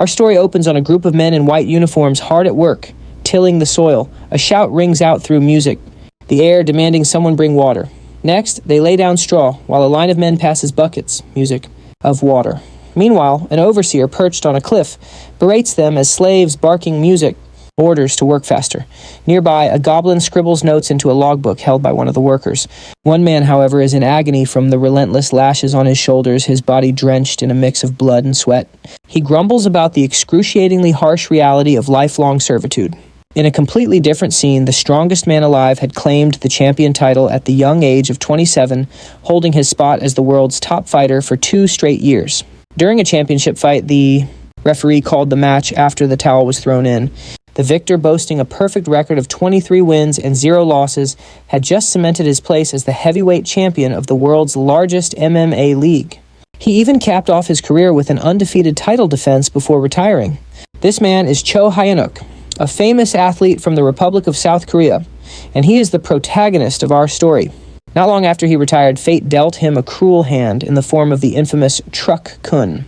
Our story opens on a group of men in white uniforms hard at work, tilling the soil. A shout rings out through music, the air demanding someone bring water. Next, they lay down straw, while a line of men passes buckets, music, of water. Meanwhile, an overseer perched on a cliff berates them as slaves barking music, orders to work faster. Nearby, a goblin scribbles notes into a logbook held by one of the workers. One man, however, is in agony from the relentless lashes on his shoulders, his body drenched in a mix of blood and sweat. He grumbles about the excruciatingly harsh reality of lifelong servitude. In a completely different scene, the strongest man alive had claimed the champion title at the young age of 27, holding his spot as the world's top fighter for 2 straight years. During a championship fight, the referee called the match after the towel was thrown in. The victor, boasting a perfect record of 23 wins and 0 losses, had just cemented his place as the heavyweight champion of the world's largest MMA league. He even capped off his career with an undefeated title defense before retiring. This man is Cho Hyun-wook, a famous athlete from the Republic of South Korea, and he is the protagonist of our story. Not long after he retired, fate dealt him a cruel hand in the form of the infamous Truck Kun.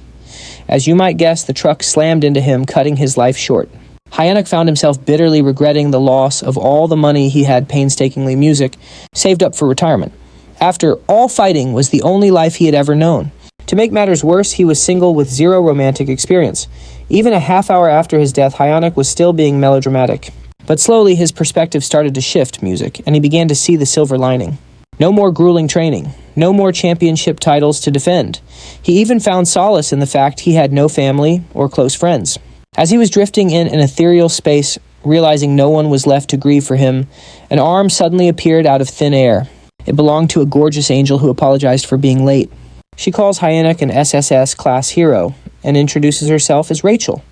As you might guess, the truck slammed into him, cutting his life short. Hyun-wook found himself bitterly regretting the loss of all the money he had painstakingly saved up for retirement. After all, fighting was the only life he had ever known. To make matters worse, he was single with 0 romantic experience. Even a half hour after his death, Hyun-wook was still being melodramatic. But slowly his perspective started to shift, music, and he began to see the silver lining. No more grueling training. No more championship titles to defend. He even found solace in the fact he had no family or close friends. As he was drifting in an ethereal space, realizing no one was left to grieve for him, an arm suddenly appeared out of thin air. It belonged to a gorgeous angel who apologized for being late. She calls Hyun-wook an SSS class hero and introduces herself as Rachel.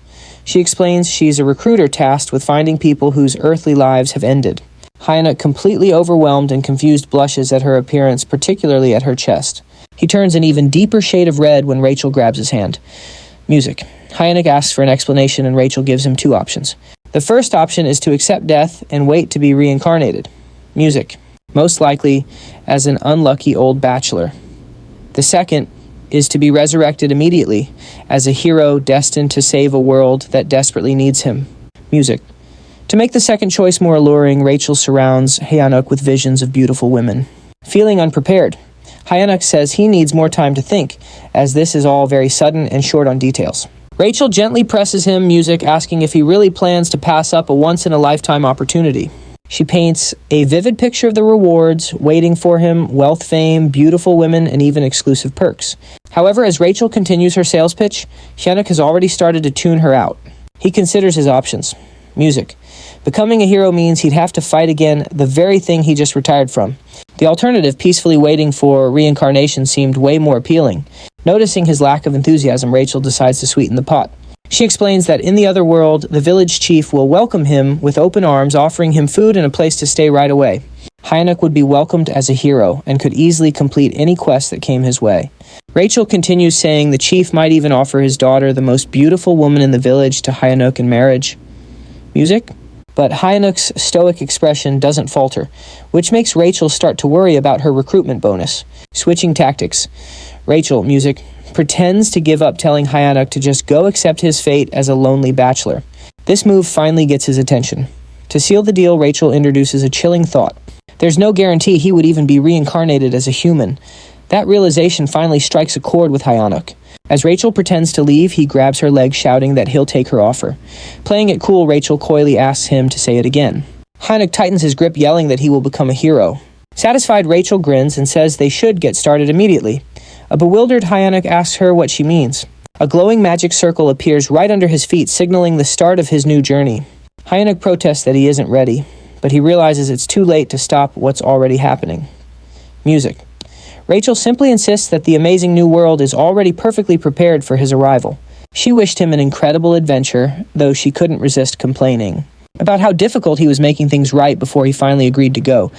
She explains she's a recruiter tasked with finding people whose earthly lives have ended. Hyun-wook, completely overwhelmed and confused, blushes at her appearance, particularly at her chest. He turns an even deeper shade of red when Rachel grabs his hand. Music. Hyun-wook asks for an explanation and Rachel gives him 2 options. The first option is to accept death and wait to be reincarnated. Music. Most likely as an unlucky old bachelor. The second is to be resurrected immediately as a hero destined to save a world that desperately needs him. Music. To make the second choice more alluring, Rachel surrounds Hyun-wook with visions of beautiful women. Feeling unprepared, Hyun-wook says he needs more time to think, as this is all very sudden and short on details. Rachel gently presses him, music, asking if he really plans to pass up a once-in-a-lifetime opportunity. She paints a vivid picture of the rewards waiting for him: wealth, fame, beautiful women, and even exclusive perks. However, as Rachel continues her sales pitch, Hyun-wook has already started to tune her out. He considers his options. Music. Becoming a hero means he'd have to fight again, the very thing he just retired from. The alternative, peacefully waiting for reincarnation, seemed way more appealing. Noticing his lack of enthusiasm, Rachel decides to sweeten the pot. She explains that in the other world, the village chief will welcome him with open arms, offering him food and a place to stay right away. Hyun-wook would be welcomed as a hero and could easily complete any quest that came his way. Rachel continues, saying the chief might even offer his daughter, the most beautiful woman in the village, to Hyun-wook in marriage. Music? But Hyun-wook's stoic expression doesn't falter, which makes Rachel start to worry about her recruitment bonus. Switching tactics. Rachel, music, pretends to give up, telling Hyun-wook to just go accept his fate as a lonely bachelor. This move finally gets his attention. To seal the deal, Rachel introduces a chilling thought. There's no guarantee he would even be reincarnated as a human. That realization finally strikes a chord with Hyun-wook. As Rachel pretends to leave, he grabs her leg, shouting that he'll take her offer. Playing it cool, Rachel coyly asks him to say it again. Hyun-wook tightens his grip, yelling that he will become a hero. Satisfied, Rachel grins and says they should get started immediately. A bewildered Hyun-wook asks her what she means. A glowing magic circle appears right under his feet, signaling the start of his new journey. Hyun-wook protests that he isn't ready, but he realizes it's too late to stop what's already happening. Music. Rachel simply insists that the amazing new world is already perfectly prepared for his arrival. She wished him an incredible adventure, though she couldn't resist complaining about how difficult he was making things right before he finally agreed to go.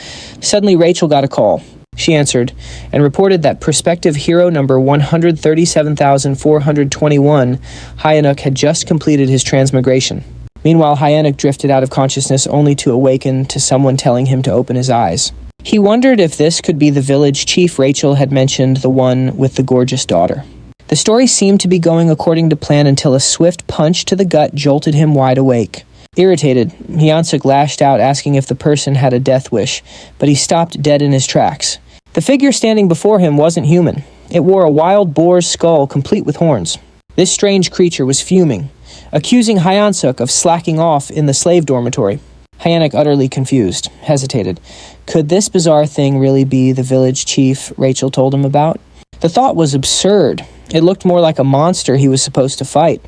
Suddenly, Rachel got a call. She answered and reported that prospective hero number 137,421, Hyun-wook, had just completed his transmigration. Meanwhile, Hyun-wook drifted out of consciousness only to awaken to someone telling him to open his eyes. He wondered if this could be the village chief Rachel had mentioned, the one with the gorgeous daughter. The story seemed to be going according to plan until a swift punch to the gut jolted him wide awake. Irritated, Hyunsuk lashed out asking if the person had a death wish, but he stopped dead in his tracks. The figure standing before him wasn't human. It wore a wild boar's skull complete with horns. This strange creature was fuming, accusing Hyunsuk of slacking off in the slave dormitory. Hyunsuk, utterly confused, hesitated. Could this bizarre thing really be the village chief Rachel told him about? The thought was absurd. It looked more like a monster he was supposed to fight.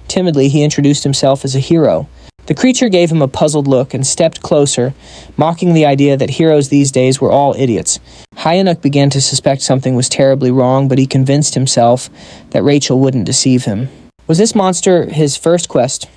Timidly, he introduced himself as a hero. The creature gave him a puzzled look and stepped closer, mocking the idea that heroes these days were all idiots. Hyunsuk began to suspect something was terribly wrong, but he convinced himself that Rachel wouldn't deceive him. Was this monster his first quest?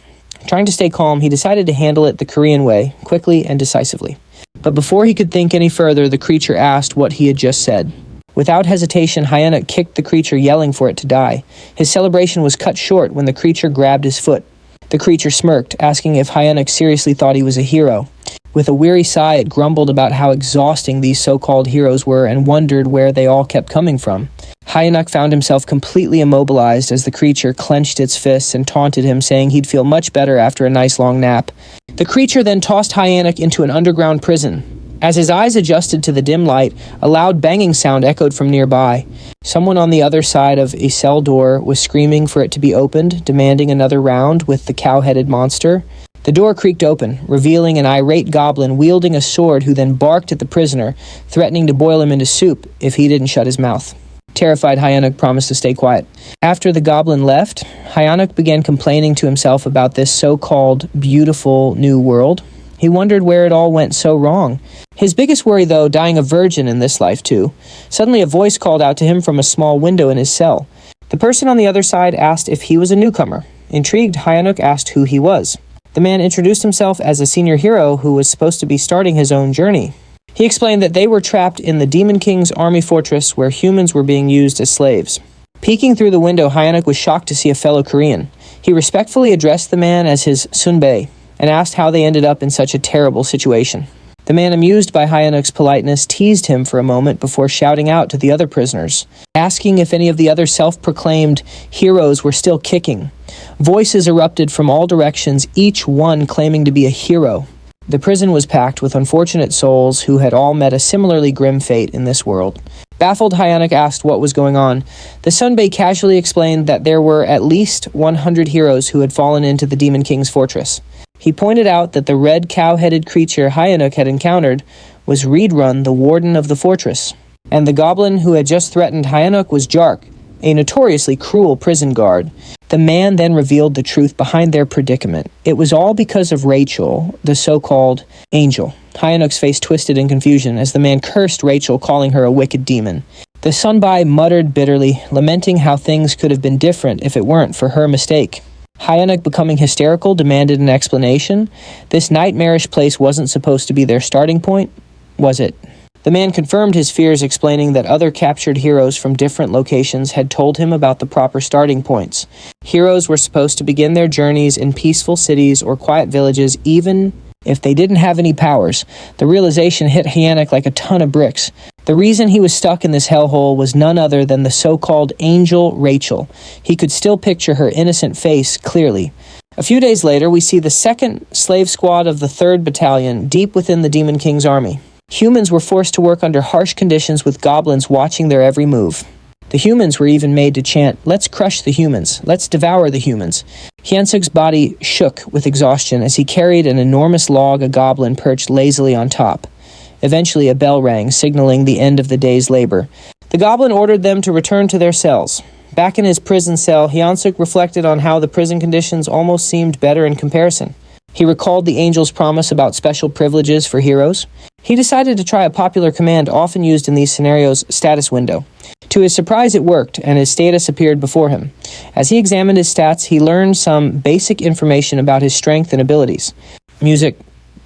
Trying to stay calm, he decided to handle it the Korean way, quickly and decisively. But before he could think any further, the creature asked what he had just said. Without hesitation, Hyunsuk kicked the creature, yelling for it to die. His celebration was cut short when the creature grabbed his foot. The creature smirked, asking if Hyunsuk seriously thought he was a hero. With a weary sigh, it grumbled about how exhausting these so-called heroes were and wondered where they all kept coming from. Hyunsuk found himself completely immobilized as the creature clenched its fists and taunted him, saying he'd feel much better after a nice long nap. The creature then tossed Hyunsuk into an underground prison. As his eyes adjusted to the dim light, a loud banging sound echoed from nearby. Someone on the other side of a cell door was screaming for it to be opened, demanding another round with the cow-headed monster. The door creaked open, revealing an irate goblin wielding a sword who then barked at the prisoner, threatening to boil him into soup if he didn't shut his mouth. Terrified, Hyunsuk promised to stay quiet. After the goblin left, Hyunsuk began complaining to himself about this so-called beautiful new world. He wondered where it all went so wrong. His biggest worry, though, dying a virgin in this life, too. Suddenly a voice called out to him from a small window in his cell. The person on the other side asked if he was a newcomer. Intrigued, Hyunsuk asked who he was. The man introduced himself as a senior hero who was supposed to be starting his own journey. He explained that they were trapped in the Demon King's army fortress where humans were being used as slaves. Peeking through the window, Hyunsuk was shocked to see a fellow Korean. He respectfully addressed the man as his sunbae and asked how they ended up in such a terrible situation. The man, amused by Hyunsuk's politeness, teased him for a moment before shouting out to the other prisoners, asking if any of the other self-proclaimed heroes were still kicking. Voices erupted from all directions, each one claiming to be a hero. The prison was packed with unfortunate souls who had all met a similarly grim fate in this world. Baffled, Hyunsuk asked what was going on. The sunbae casually explained that there were at least 100 heroes who had fallen into the Demon King's fortress. He pointed out that the red cow-headed creature Hyunsuk had encountered was Reedrun, the warden of the fortress, and the goblin who had just threatened Hyunsuk was Jark, a notoriously cruel prison guard. The man then revealed the truth behind their predicament. It was all because of Rachel, the so-called angel. Hyunsuk's face twisted in confusion as the man cursed Rachel, calling her a wicked demon. The sunbae muttered bitterly, lamenting how things could have been different if it weren't for her mistake. Hyunsuk, becoming hysterical, demanded an explanation. This nightmarish place wasn't supposed to be their starting point, was it? The man confirmed his fears, explaining that other captured heroes from different locations had told him about the proper starting points. Heroes were supposed to begin their journeys in peaceful cities or quiet villages, even if they didn't have any powers. The realization hit Hyunsuk like a ton of bricks. The reason he was stuck in this hellhole was none other than the so-called angel Rachel. He could still picture her innocent face clearly. A few days later, we see the 2nd slave squad of the 3rd Battalion deep within the Demon King's army. Humans were forced to work under harsh conditions with goblins watching their every move. The humans were even made to chant, "Let's crush the humans. Let's devour the humans." Hyunsuk's body shook with exhaustion as he carried an enormous log a goblin perched lazily on top. Eventually, a bell rang, signaling the end of the day's labor. The goblin ordered them to return to their cells. Back in his prison cell, Hyunsuk reflected on how the prison conditions almost seemed better in comparison. He recalled the angel's promise about special privileges for heroes. He decided to try a popular command often used in these scenarios, status window. To his surprise, it worked, and his status appeared before him. As he examined his stats, he learned some basic information about his strength and abilities. Music.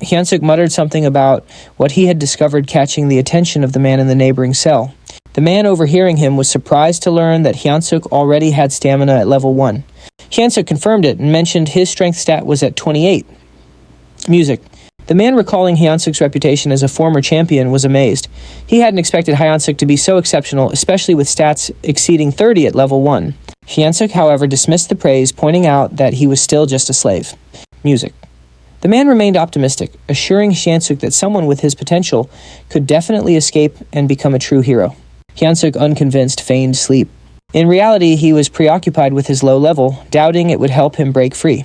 Hyunsuk muttered something about what he had discovered catching the attention of the man in the neighboring cell. The man overhearing him was surprised to learn that Hyunsuk already had stamina at level 1. Hyunsuk confirmed it and mentioned his strength stat was at 28. Music. The man, recalling Hyunsuk's reputation as a former champion, was amazed. He hadn't expected Hyunsuk to be so exceptional, especially with stats exceeding 30 at level 1. Hyunsuk, however, dismissed the praise, pointing out that he was still just a slave. Music. The man remained optimistic, assuring Hyunsuk that someone with his potential could definitely escape and become a true hero. Hyunsuk, unconvinced, feigned sleep. In reality, he was preoccupied with his low level, doubting it would help him break free.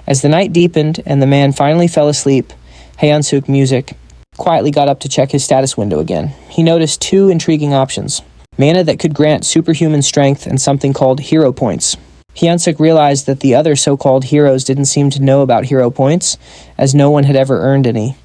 As the night deepened and the man finally fell asleep, Hyunsuk, Music, quietly got up to check his status window again. He noticed 2 intriguing options: mana that could grant superhuman strength and something called hero points. Hyunsuk realized that the other so-called heroes didn't seem to know about hero points, as no one had ever earned any.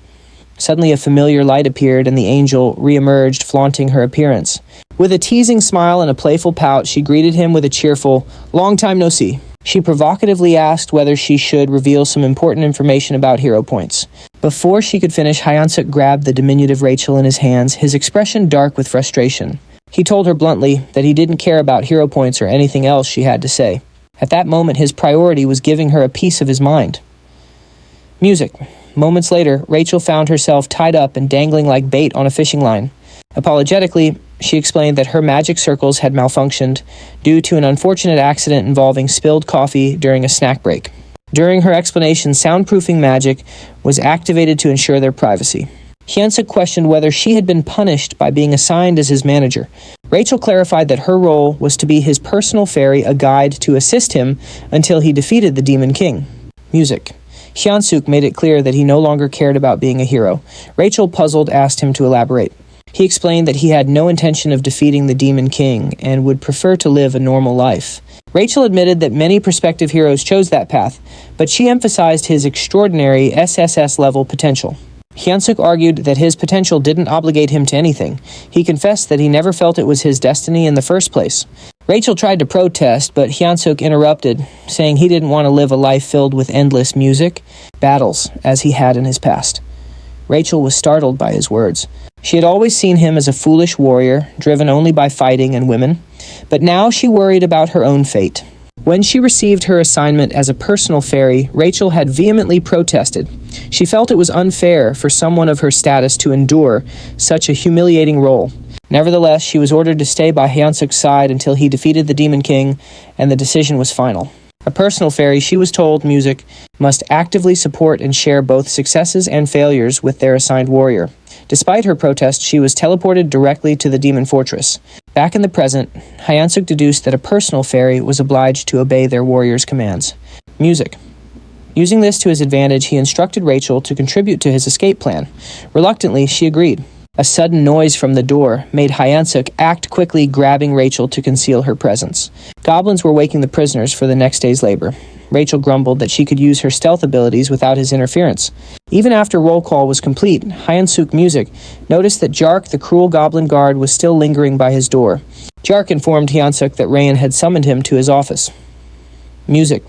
Suddenly a familiar light appeared and the angel re-emerged, flaunting her appearance. With a teasing smile and a playful pout, she greeted him with a cheerful, "Long time no see." She provocatively asked whether she should reveal some important information about hero points. Before she could finish, Hyunsuk grabbed the diminutive Rachel in his hands, his expression dark with frustration. He told her bluntly that he didn't care about hero points or anything else she had to say. At that moment, his priority was giving her a piece of his mind. Music. Moments later, Rachel found herself tied up and dangling like bait on a fishing line. Apologetically, she explained that her magic circles had malfunctioned due to an unfortunate accident involving spilled coffee during a snack break. During her explanation, soundproofing magic was activated to ensure their privacy. Hyunsuk questioned whether she had been punished by being assigned as his manager. Rachel clarified that her role was to be his personal fairy, a guide to assist him until he defeated the Demon King. Music. Hyunsuk made it clear that he no longer cared about being a hero. Rachel, puzzled, asked him to elaborate. He explained that he had no intention of defeating the Demon King and would prefer to live a normal life. Rachel admitted that many prospective heroes chose that path, but she emphasized his extraordinary SSS-level potential. Hyunsuk argued that his potential didn't obligate him to anything. He confessed that he never felt it was his destiny in the first place. Rachel tried to protest, but Hyunsuk interrupted, saying he didn't want to live a life filled with endless music, battles, as he had in his past. Rachel was startled by his words. She had always seen him as a foolish warrior, driven only by fighting and women, but now she worried about her own fate. When she received her assignment as a personal fairy, Rachel had vehemently protested. She felt it was unfair for someone of her status to endure such a humiliating role. Nevertheless, she was ordered to stay by Hyunsuk's side until he defeated the Demon King, and the decision was final. A personal fairy, she was told, Music, must actively support and share both successes and failures with their assigned warrior. Despite her protest, she was teleported directly to the demon fortress. Back in the present, Hyunsuk deduced that a personal fairy was obliged to obey their warrior's commands. Music. Using this to his advantage, he instructed Rachel to contribute to his escape plan. Reluctantly, she agreed. A sudden noise from the door made Hyunsuk act quickly, grabbing Rachel to conceal her presence. Goblins were waking the prisoners for the next day's labor. Rachel grumbled that she could use her stealth abilities without his interference. Even after roll call was complete, Hyunsuk Music noticed that Jark, the cruel goblin guard, was still lingering by his door. Jark informed Hyunsuk that Rayan had summoned him to his office. Music.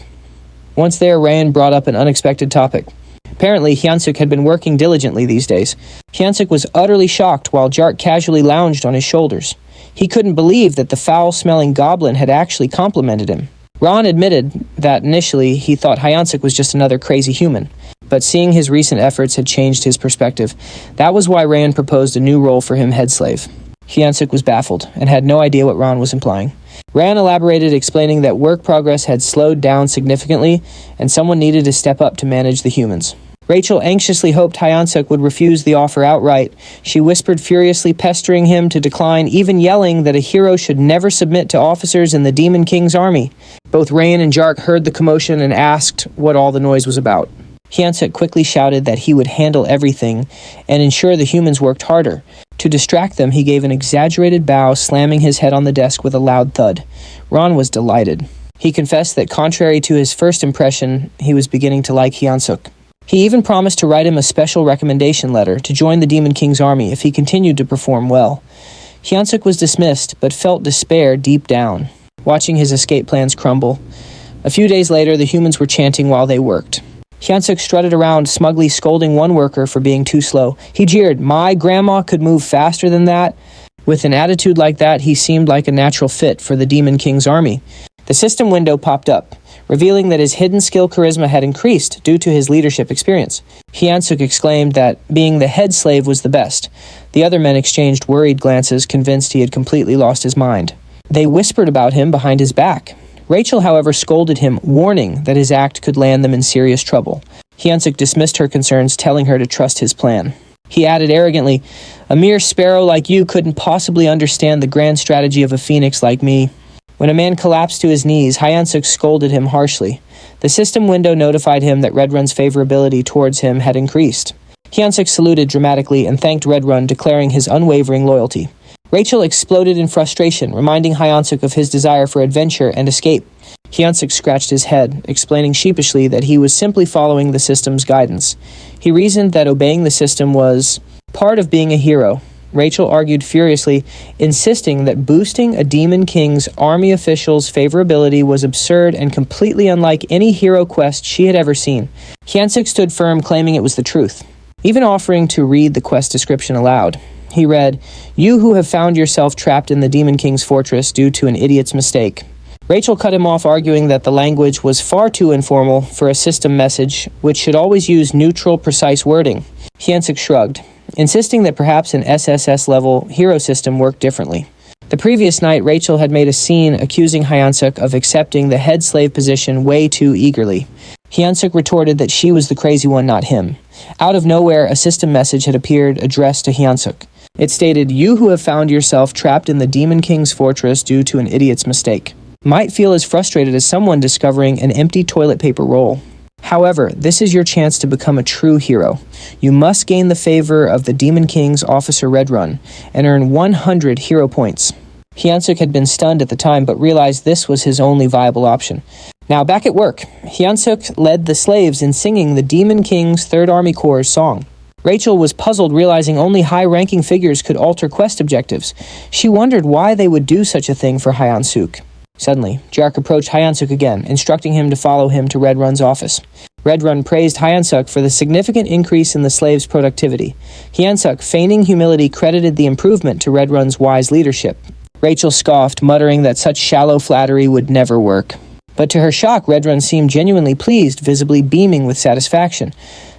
Once there, Rayan brought up an unexpected topic. Apparently, Hyunsuk had been working diligently these days. Hyunsuk was utterly shocked while Jark casually lounged on his shoulders. He couldn't believe that the foul-smelling goblin had actually complimented him. Ron admitted that initially he thought Hyunsuk was just another crazy human, but seeing his recent efforts had changed his perspective. That was why Rayan proposed a new role for him, head slave. Hyunsuk was baffled and had no idea what Ron was implying. Rayan elaborated, explaining that work progress had slowed down significantly and someone needed to step up to manage the humans. Rachel anxiously hoped Hyunsuk would refuse the offer outright. She whispered furiously, pestering him to decline, even yelling that a hero should never submit to officers in the Demon King's army. Both Rayan and Jark heard the commotion and asked what all the noise was about. Hyunsuk quickly shouted that he would handle everything and ensure the humans worked harder. To distract them, he gave an exaggerated bow, slamming his head on the desk with a loud thud. Ron was delighted. He confessed that contrary to his first impression, he was beginning to like Hyunsuk. He even promised to write him a special recommendation letter to join the Demon King's army if he continued to perform well. Hyunsuk was dismissed, but felt despair deep down, watching his escape plans crumble. A few days later, the humans were chanting while they worked. Hyunsuk strutted around, smugly scolding one worker for being too slow. He jeered, "My grandma could move faster than that." With an attitude like that, he seemed like a natural fit for the Demon King's army. The system window popped up. revealing that his hidden skill charisma had increased due to his leadership experience. Hyansuk exclaimed that being the head slave was the best. The other men exchanged worried glances, convinced he had completely lost his mind. They whispered about him behind his back. Rachel, however, scolded him, warning that his act could land them in serious trouble. Hyansuk dismissed her concerns, telling her to trust his plan. He added arrogantly, "A mere sparrow like you couldn't possibly understand the grand strategy of a phoenix like me." When a man collapsed to his knees, Hyansuk scolded him harshly. The system window notified him that Redrun's favorability towards him had increased. Hyansuk saluted dramatically and thanked Redrun, declaring his unwavering loyalty. Rachel exploded in frustration, reminding Hyansuk of his desire for adventure and escape. Hyansuk scratched his head, explaining sheepishly that he was simply following the system's guidance. He reasoned that obeying the system was part of being a hero. Rachel argued furiously, insisting that boosting a Demon King's army official's favorability was absurd and completely unlike any hero quest she had ever seen. Hyansuk stood firm, claiming it was the truth, even offering to read the quest description aloud. He read, "You who have found yourself trapped in the Demon King's fortress due to an idiot's mistake." Rachel cut him off, arguing that the language was far too informal for a system message, which should always use neutral, precise wording. Hyansuk shrugged, insisting that perhaps an SSS-level hero system worked differently. The previous night, Rachel had made a scene accusing Hyansuk of accepting the head slave position way too eagerly. Hyansuk retorted that she was the crazy one, not him. Out of nowhere, a system message had appeared addressed to Hyansuk. It stated, "You who have found yourself trapped in the Demon King's fortress due to an idiot's mistake might feel as frustrated as someone discovering an empty toilet paper roll. However, this is your chance to become a true hero. You must gain the favor of the Demon King's officer Redrun and earn 100 hero points." Hyansuk had been stunned at the time, but realized this was his only viable option. Now back at work, Hyansuk led the slaves in singing the Demon King's Third Army Corps' song. Rachel was puzzled, realizing only high-ranking figures could alter quest objectives. She wondered why they would do such a thing for Hyansuk. Suddenly, Jark approached Hyansuk again, instructing him to follow him to Redrun's office. Redrun praised Hyansuk for the significant increase in the slaves' productivity. Hyansuk, feigning humility, credited the improvement to Redrun's wise leadership. Rachel scoffed, muttering that such shallow flattery would never work. But to her shock, Redrun seemed genuinely pleased, visibly beaming with satisfaction.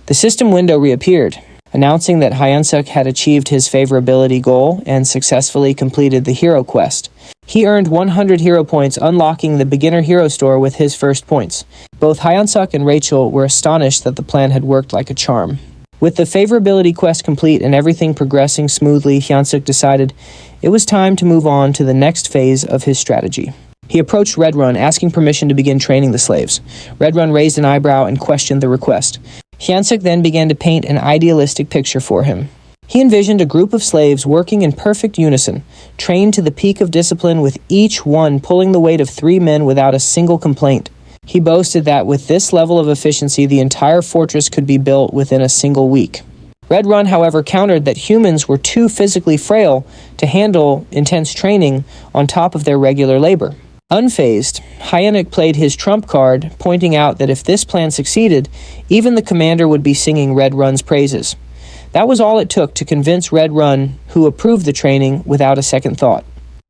The system window reappeared, announcing that Hyansuk had achieved his favorability goal and successfully completed the hero quest. He earned 100 hero points, unlocking the beginner hero store with his first points. Both Hyansuk and Rachel were astonished that the plan had worked like a charm. With the favorability quest complete and everything progressing smoothly, Hyansuk decided it was time to move on to the next phase of his strategy. He approached Redrun, asking permission to begin training the slaves. Redrun raised an eyebrow and questioned the request. Hyansuk then began to paint an idealistic picture for him. He envisioned a group of slaves working in perfect unison, trained to the peak of discipline, with each one pulling the weight of 3 men without a single complaint. He boasted that with this level of efficiency, the entire fortress could be built within a single week. Redrun, however, countered that humans were too physically frail to handle intense training on top of their regular labor. Unfazed, Hyansuk played his trump card, pointing out that if this plan succeeded, even the commander would be singing Redrun's praises. That was all it took to convince Redrun, who approved the training without a second thought.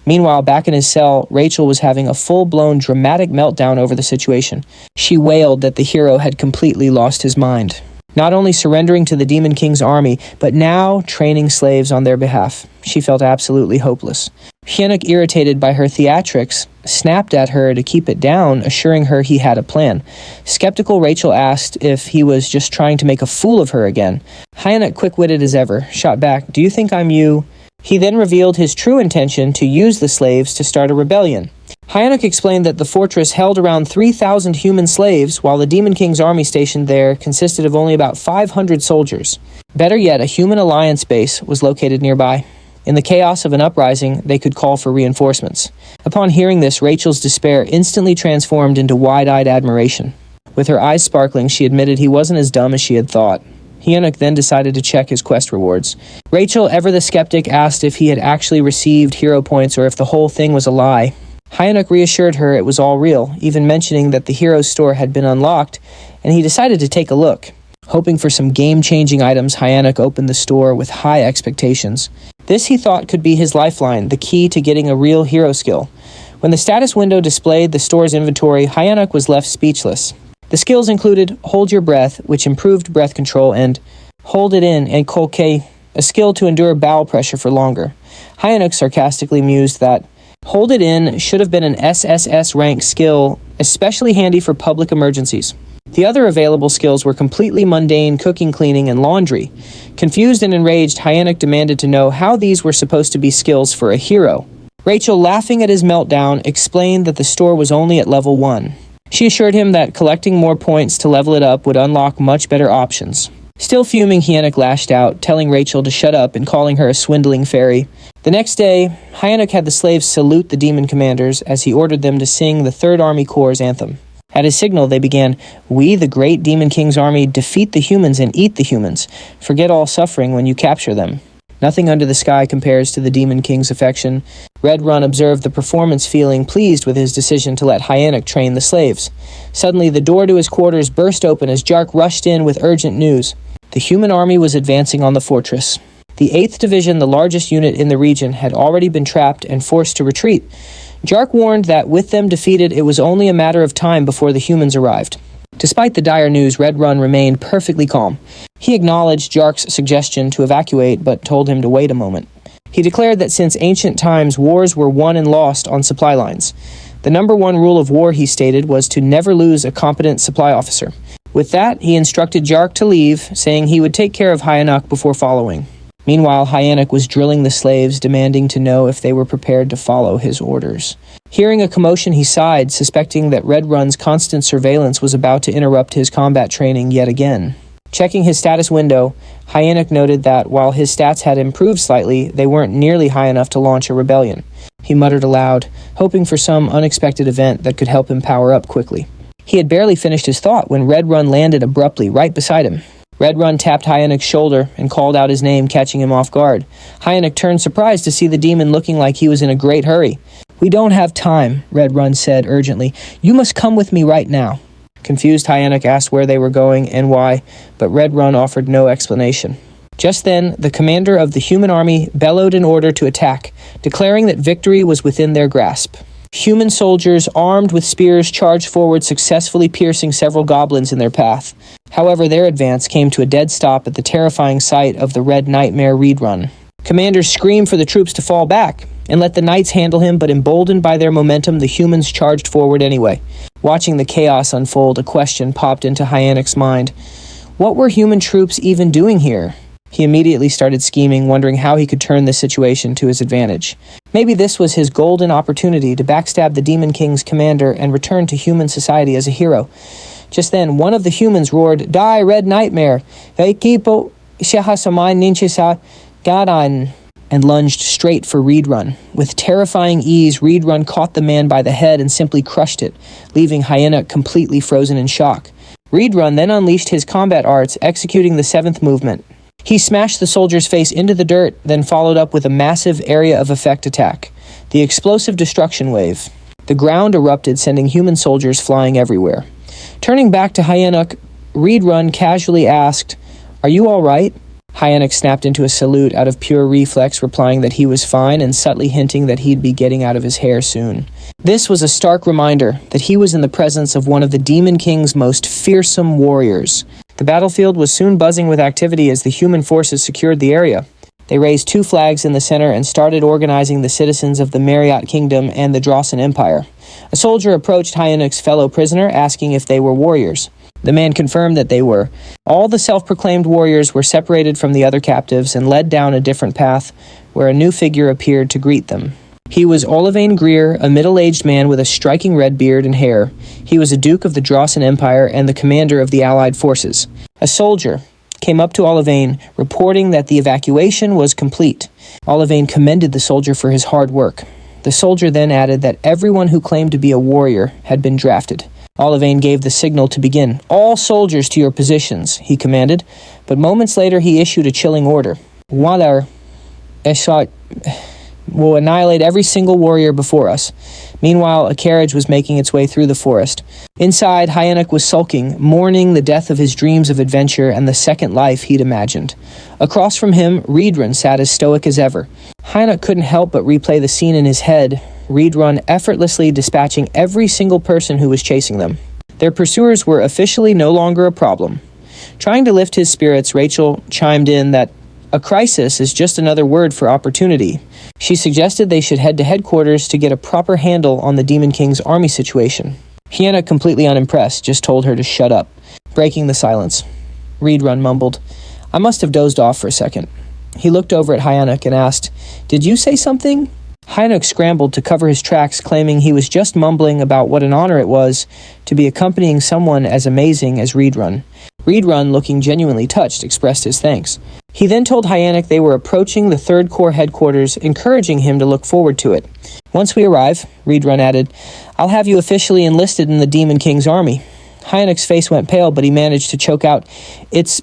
Meanwhile, back in his cell, Rachel was having a full-blown dramatic meltdown over the situation. She wailed that the hero had completely lost his mind, not only surrendering to the Demon King's army, but now training slaves on their behalf. She felt absolutely hopeless. Hyansuk, irritated by her theatrics, snapped at her to keep it down, assuring her he had a plan. Skeptical Rachel asked if he was just trying to make a fool of her again. Hyansuk, quick-witted as ever, shot back, "Do you think I'm you?" He then revealed his true intention to use the slaves to start a rebellion. Hyansuk explained that the fortress held around 3,000 human slaves, while the Demon King's army stationed there consisted of only about 500 soldiers. Better yet, a human alliance base was located nearby. In the chaos of an uprising, they could call for reinforcements. Upon hearing this, Rachel's despair instantly transformed into wide-eyed admiration. With her eyes sparkling, she admitted he wasn't as dumb as she had thought. Hyansuk then decided to check his quest rewards. Rachel, ever the skeptic, asked if he had actually received hero points or if the whole thing was a lie. Hyansuk reassured her it was all real, even mentioning that the hero's store had been unlocked, and he decided to take a look. Hoping for some game-changing items, Hyansuk opened the store with high expectations. This, he thought, could be his lifeline, the key to getting a real hero skill. When the status window displayed the store's inventory, Hyunuk was left speechless. The skills included Hold Your Breath, which improved breath control, and Hold It In and Kolke, a skill to endure bowel pressure for longer. Hyunuk sarcastically mused that Hold It In should have been an SSS rank skill, especially handy for public emergencies. The other available skills were completely mundane cooking, cleaning, and laundry. Confused and enraged, Hyunuk demanded to know how these were supposed to be skills for a hero. Rachel, laughing at his meltdown, explained that the store was only at level 1. She assured him that collecting more points to level it up would unlock much better options. Still fuming, Hyunuk lashed out, telling Rachel to shut up and calling her a swindling fairy. The next day, Hyunuk had the slaves salute the demon commanders as he ordered them to sing the Third Army Corps' anthem. At his signal, they began, "We, the great Demon King's army, defeat the humans and eat the humans. Forget all suffering when you capture them." Nothing under the sky compares to the Demon King's affection. Red Run observed the performance, feeling pleased with his decision to let Hyunuk train the slaves. Suddenly, the door to his quarters burst open as Jark rushed in with urgent news. The human army was advancing on the fortress. The 8th Division, the largest unit in the region, had already been trapped and forced to retreat. Jark warned that with them defeated, it was only a matter of time before the humans arrived. Despite the dire news, Red Run remained perfectly calm. He acknowledged Jark's suggestion to evacuate, but told him to wait a moment. He declared that since ancient times, wars were won and lost on supply lines. The number one rule of war, he stated, was to never lose a competent supply officer. With that, he instructed Jark to leave, saying he would take care of Hyunuk before following. Meanwhile, Hyunuk was drilling the slaves, demanding to know if they were prepared to follow his orders. Hearing a commotion, he sighed, suspecting that Red Run's constant surveillance was about to interrupt his combat training yet again. Checking his status window, Hyunuk noted that while his stats had improved slightly, they weren't nearly high enough to launch a rebellion. He muttered aloud, hoping for some unexpected event that could help him power up quickly. He had barely finished his thought when Red Run landed abruptly right beside him. Red Run tapped Hyunuk's shoulder and called out his name, catching him off guard. Hyunuk turned surprised to see the demon looking like he was in a great hurry. "We don't have time," Red Run said urgently. "You must come with me right now." Confused, Hyunuk asked where they were going and why, but Red Run offered no explanation. Just then, the commander of the human army bellowed an order to attack, declaring that victory was within their grasp. Human soldiers armed with spears charged forward, successfully piercing several goblins in their path. However, their advance came to a dead stop at the terrifying sight of the Red Nightmare Reed Run. Commanders screamed for the troops to fall back and let the knights handle him, but emboldened by their momentum, the humans charged forward anyway. Watching the chaos unfold, a question popped into Hyunuk's mind. What were human troops even doing here? He immediately started scheming, wondering how he could turn this situation to his advantage. Maybe this was his golden opportunity to backstab the Demon King's commander and return to human society as a hero. Just then, one of the humans roared, "Die, Red Nightmare! Equipo Shahasamai Ninchisa Gadan," and lunged straight for Reed Run. With terrifying ease, Reed Run caught the man by the head and simply crushed it, leaving Hyunuk completely frozen in shock. Reed Run then unleashed his combat arts, executing the 7th movement. He smashed the soldier's face into the dirt, then followed up with a massive area of effect attack, the explosive destruction wave. The ground erupted, sending human soldiers flying everywhere. Turning back to Hyunuk, Reed Run casually asked, "Are you all right?" Hyunuk snapped into a salute out of pure reflex, replying that he was fine and subtly hinting that he'd be getting out of his hair soon. This was a stark reminder that he was in the presence of one of the Demon King's most fearsome warriors. The battlefield was soon buzzing with activity as the human forces secured the area. They raised 2 flags in the center and started organizing the citizens of the Marriott Kingdom and the Drawson Empire. A soldier approached Hyunuk's fellow prisoner, asking if they were warriors. The man confirmed that they were. All the self-proclaimed warriors were separated from the other captives and led down a different path, where a new figure appeared to greet them. He was Olivane Greer, a middle-aged man with a striking red beard and hair. He was a duke of the Drawson Empire and the commander of the Allied forces. A soldier came up to Olivane, reporting that the evacuation was complete. Olivane commended the soldier for his hard work. The soldier then added that everyone who claimed to be a warrior had been drafted. Olivane gave the signal to begin. "All soldiers to your positions," he commanded, but moments later he issued a chilling order. "Walar Eshot will annihilate every single warrior before us." Meanwhile, a carriage was making its way through the forest. Inside, Hyunuk was sulking, mourning the death of his dreams of adventure and the second life he'd imagined. Across from him, Reed Run sat as stoic as ever. Hyunuk couldn't help but replay the scene in his head. Reed Run effortlessly dispatching every single person who was chasing them. Their pursuers were officially no longer a problem. Trying to lift his spirits, Rachel chimed in that a crisis is just another word for opportunity. She suggested they should head to headquarters to get a proper handle on the Demon King's army situation. Hyena, completely unimpressed, just told her to shut up, breaking the silence. Reed Run mumbled, "I must have dozed off for a second." He looked over at Hyunuk and asked, "Did you say something?" Hyunuk scrambled to cover his tracks, claiming he was just mumbling about what an honor it was to be accompanying someone as amazing as Reed Run. Reed Run, looking genuinely touched, expressed his thanks. He then told Hyunuk they were approaching the 3rd Corps headquarters, encouraging him to look forward to it. "Once we arrive," Reed Run added, "I'll have you officially enlisted in the Demon King's army." Hyunuk's face went pale, but he managed to choke out, "It's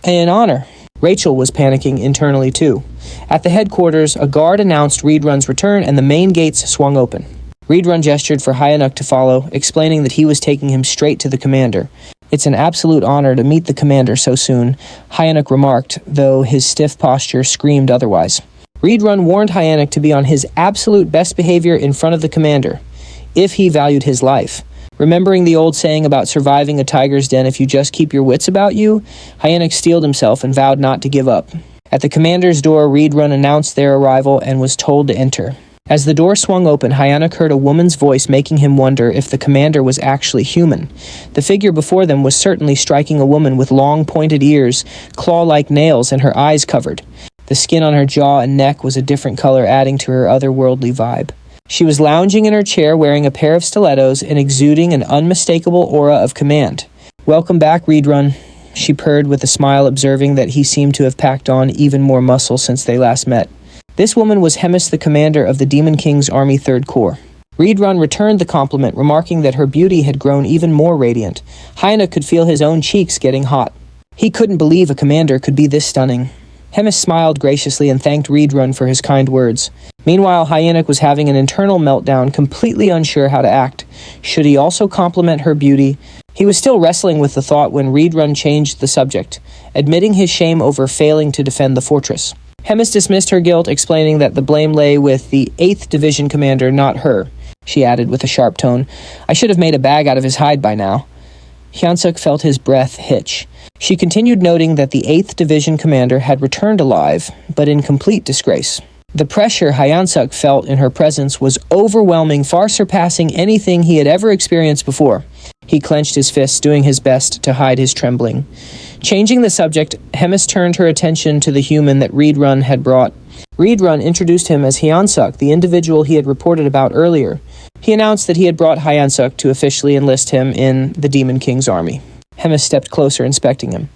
an honor." Rachel was panicking internally too. At the headquarters, a guard announced Reed Run's return and the main gates swung open. Reed Run gestured for Hyunuk to follow, explaining that he was taking him straight to the commander. "It's an absolute honor to meet the commander so soon," Hyunuk remarked, though his stiff posture screamed otherwise. Reed Run warned Hyunuk to be on his absolute best behavior in front of the commander, if he valued his life. Remembering the old saying about surviving a tiger's den if you just keep your wits about you, Hyunuk steeled himself and vowed not to give up. At the commander's door, Reed Run announced their arrival and was told to enter. As the door swung open, Hyunuk heard a woman's voice making him wonder if the commander was actually human. The figure before them was certainly striking a woman with long pointed ears, claw-like nails, and her eyes covered. The skin on her jaw and neck was a different color, adding to her otherworldly vibe. She was lounging in her chair wearing a pair of stilettos and exuding an unmistakable aura of command. "Welcome back, Reed Run," she purred with a smile, observing that he seemed to have packed on even more muscle since they last met. This woman was Hemis, the commander of the Demon King's Army 3rd Corps. Reed Run returned the compliment, remarking that her beauty had grown even more radiant. Hyunuk could feel his own cheeks getting hot. He couldn't believe a commander could be this stunning. Hemis smiled graciously and thanked Reed Run for his kind words. Meanwhile, Hyunuk was having an internal meltdown, completely unsure how to act. Should he also compliment her beauty? He was still wrestling with the thought when Reed Run changed the subject, admitting his shame over failing to defend the fortress. Hemis dismissed her guilt, explaining that the blame lay with the 8th Division commander, not her. She added with a sharp tone, "I should have made a bag out of his hide by now." Hyunsuk felt his breath hitch. She continued, noting that the 8th Division commander had returned alive, but in complete disgrace. The pressure Hyunsuk felt in her presence was overwhelming, far surpassing anything he had ever experienced before. He clenched his fists, doing his best to hide his trembling. Changing the subject, Hemis turned her attention to the human that Reed Run had brought. Reed Run introduced him as Hyunsuk, the individual he had reported about earlier. He announced that he had brought Hyunsuk to officially enlist him in the Demon King's army. Hemis stepped closer, inspecting him.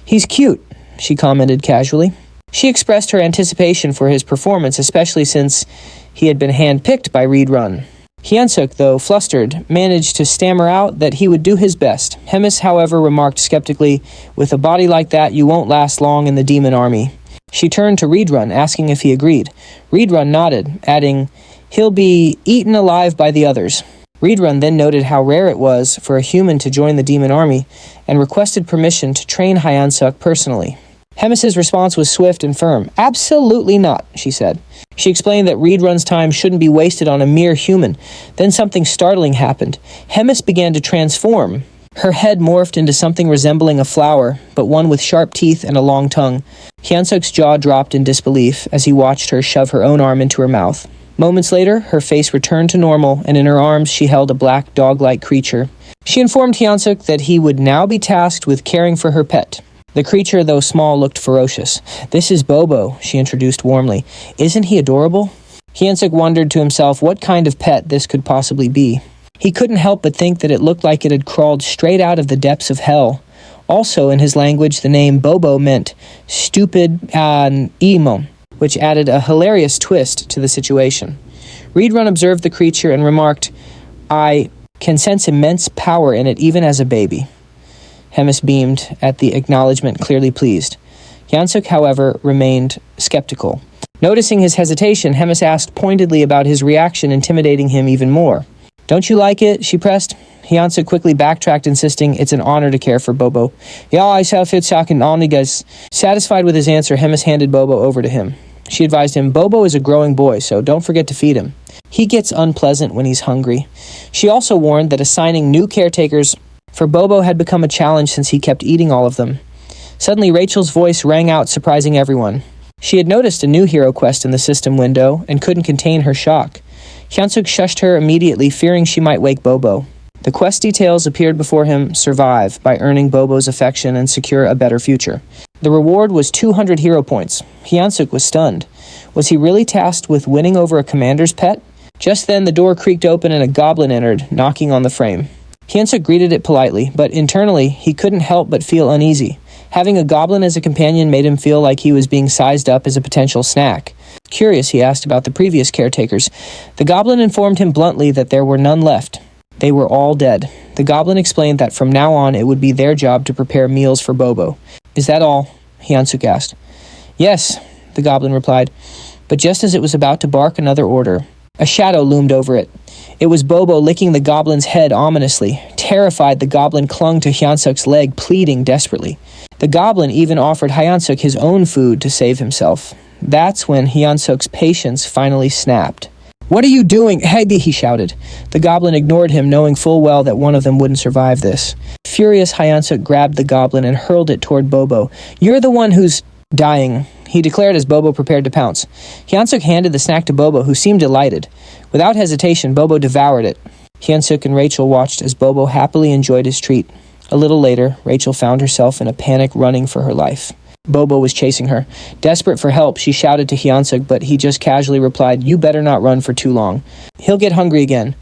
"He's cute," she commented casually. She expressed her anticipation for his performance, especially since he had been handpicked by Reed Run. Hyunsuk, though flustered, managed to stammer out that he would do his best. Hemis, however, remarked skeptically, "With a body like that, you won't last long in the demon army." She turned to Reed Run, asking if he agreed. Reed Run nodded, adding, "He'll be eaten alive by the others." Reed Run then noted how rare it was for a human to join the demon army and requested permission to train Hyunsuk personally. Hemis's response was swift and firm. "Absolutely not," she said. She explained that Reed Run's time shouldn't be wasted on a mere human. Then something startling happened. Hemis began to transform. Her head morphed into something resembling a flower, but one with sharp teeth and a long tongue. Hyunsuk's jaw dropped in disbelief as he watched her shove her own arm into her mouth. Moments later, her face returned to normal, and in her arms she held a black dog-like creature. She informed Hyunsuk that he would now be tasked with caring for her pet. The creature, though small, looked ferocious. "This is Bobo," she introduced warmly. "Isn't he adorable?" Hyunsuk wondered to himself what kind of pet this could possibly be. He couldn't help but think that it looked like it had crawled straight out of the depths of hell. Also, in his language, the name Bobo meant stupid emo, which added a hilarious twist to the situation. Reed Run observed the creature and remarked, "I can sense immense power in it even as a baby." Hemis beamed at the acknowledgement, clearly pleased. Hyunsuk, however, remained skeptical. Noticing his hesitation, Hemis asked pointedly about his reaction, intimidating him even more. "Don't you like it?" she pressed. Hyunsuk quickly backtracked, insisting it's an honor to care for Bobo. "Ja, I self it's an honor." Satisfied with his answer, Hemis handed Bobo over to him. She advised him, Bobo is a growing boy, so don't forget to feed him. He gets unpleasant when he's hungry. She also warned that assigning new caretakers for Bobo had become a challenge since he kept eating all of them. Suddenly, Rachel's voice rang out, surprising everyone. She had noticed a new hero quest in the system window and couldn't contain her shock. Hyunsuk shushed her immediately, fearing she might wake Bobo. The quest details appeared before him: survive by earning Bobo's affection and secure a better future. The reward was 200 hero points. Hyunsuk was stunned. Was he really tasked with winning over a commander's pet? Just then, the door creaked open and a goblin entered, knocking on the frame. Hyunsuk greeted it politely, but internally, he couldn't help but feel uneasy. Having a goblin as a companion made him feel like he was being sized up as a potential snack. Curious, he asked about the previous caretakers. The goblin informed him bluntly that there were none left. They were all dead. The goblin explained that from now on it would be their job to prepare meals for Bobo. Is that all? Hyunsuk asked. Yes, the goblin replied. But just as it was about to bark another order, a shadow loomed over it. It was Bobo licking the goblin's head ominously. Terrified, the goblin clung to Hyunsuk's leg, pleading desperately. The goblin even offered Hyunsuk his own food to save himself. That's when Hyunsuk's patience finally snapped. What are you doing? Heidi, he shouted. The goblin ignored him, knowing full well that one of them wouldn't survive this. Furious, Hyunsuk grabbed the goblin and hurled it toward Bobo. You're the one who's dying, he declared as Bobo prepared to pounce. Hyunsuk handed the snack to Bobo, who seemed delighted. Without hesitation, Bobo devoured it. Hyunsuk and Rachel watched as Bobo happily enjoyed his treat. A little later, Rachel found herself in a panic, running for her life. Bobo was chasing her. Desperate for help, she shouted to Hyunsuk, but he just casually replied, You better not run for too long. He'll get hungry again.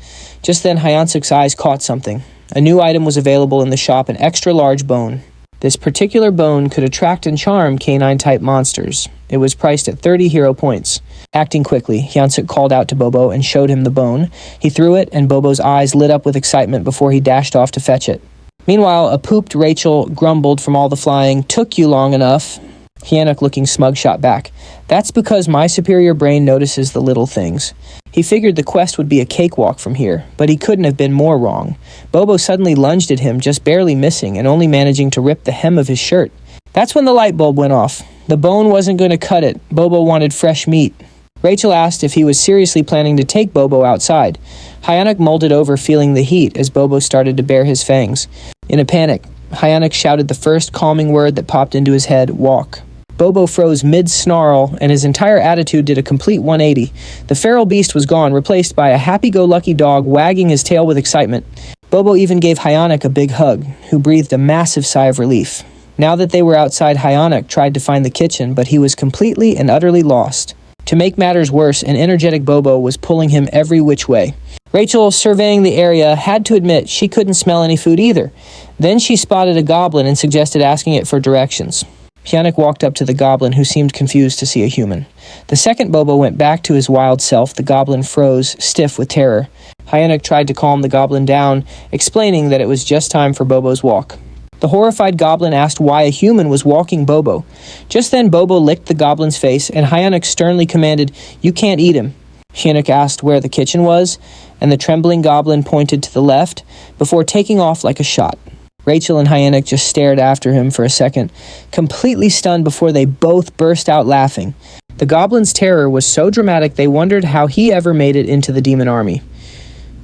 Just then, Hyunsuk's eyes caught something. A new item was available in the shop, an extra-large bone. This particular bone could attract and charm canine-type monsters. It was priced at 30 hero points. Acting quickly, Hyunsuk called out to Bobo and showed him the bone. He threw it, and Bobo's eyes lit up with excitement before he dashed off to fetch it. Meanwhile, a pooped Rachel grumbled from all the flying. Took you long enough. Hyunsuk, looking smug, shot back. That's because my superior brain notices the little things. He figured the quest would be a cakewalk from here, but he couldn't have been more wrong. Bobo suddenly lunged at him, just barely missing and only managing to rip the hem of his shirt. That's when the light bulb went off. The bone wasn't going to cut it. Bobo wanted fresh meat. Rachel asked if he was seriously planning to take Bobo outside. Hyunsuk molded over, feeling the heat as Bobo started to bare his fangs. In a panic, Hyunsuk shouted the first calming word that popped into his head, walk. Bobo froze mid-snarl, and his entire attitude did a complete 180. The feral beast was gone, replaced by a happy-go-lucky dog wagging his tail with excitement. Bobo even gave Hyunsuk a big hug, who breathed a massive sigh of relief. Now that they were outside, Hyunsuk tried to find the kitchen, but he was completely and utterly lost. To make matters worse, an energetic Bobo was pulling him every which way. Rachel, surveying the area, had to admit she couldn't smell any food either. Then she spotted a goblin and suggested asking it for directions. Hyunsuk walked up to the goblin, who seemed confused to see a human. The second Bobo went back to his wild self. The goblin froze, stiff with terror. Hyunsuk tried to calm the goblin down, explaining that it was just time for Bobo's walk. The horrified goblin asked why a human was walking Bobo. Just then, Bobo licked the goblin's face, and Hyunsuk sternly commanded, You can't eat him. Hyunsuk asked where the kitchen was, and the trembling goblin pointed to the left, before taking off like a shot. Rachel and Hyunsuk just stared after him for a second, completely stunned before they both burst out laughing. The goblin's terror was so dramatic they wondered how he ever made it into the demon army.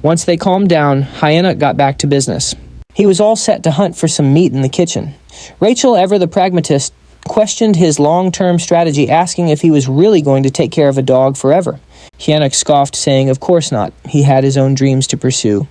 Once they calmed down, Hyunsuk got back to business. He was all set to hunt for some meat in the kitchen. Rachel, ever the pragmatist, questioned his long-term strategy, asking if he was really going to take care of a dog forever. Hyunsuk scoffed, saying of course not. He had his own dreams to pursue.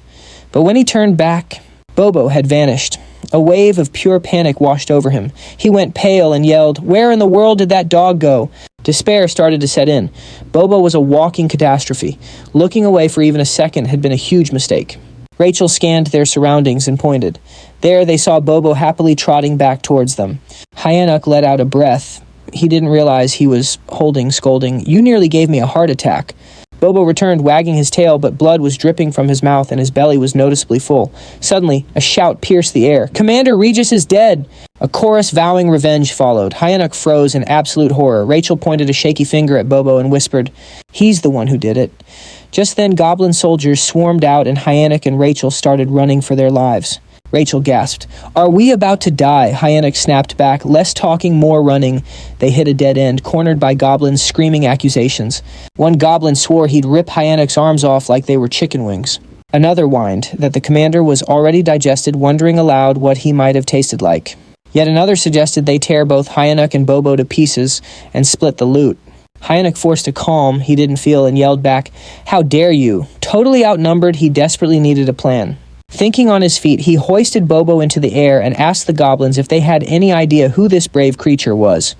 But when he turned back, Bobo had vanished. A wave of pure panic washed over him. He went pale and yelled, Where in the world did that dog go? Despair started to set in. Bobo was a walking catastrophe. Looking away for even a second had been a huge mistake. Rachel scanned their surroundings and pointed. There they saw Bobo happily trotting back towards them. Hyunsuk let out a breath. He didn't realize he was scolding, You nearly gave me a heart attack. Bobo returned, wagging his tail, but blood was dripping from his mouth and his belly was noticeably full. Suddenly, a shout pierced the air. Commander Regis is dead! A chorus vowing revenge followed. Hyunsuk froze in absolute horror. Rachel pointed a shaky finger at Bobo and whispered, He's the one who did it. Just then, goblin soldiers swarmed out and Hyunsuk and Rachel started running for their lives. Rachel gasped. "Are we about to die?" Hyanuk snapped back. "Less talking, more running." They hit a dead end, cornered by goblins screaming accusations. One goblin swore he'd rip Hyanuk's arms off like they were chicken wings. Another whined that the commander was already digested, wondering aloud what he might have tasted like. Yet another suggested they tear both Hyanuk and Bobo to pieces and split the loot. Hyanuk forced a calm he didn't feel and yelled back, "How dare you?" Totally outnumbered, he desperately needed a plan. Thinking on his feet, he hoisted Bobo into the air and asked the goblins if they had any idea who this brave creature was.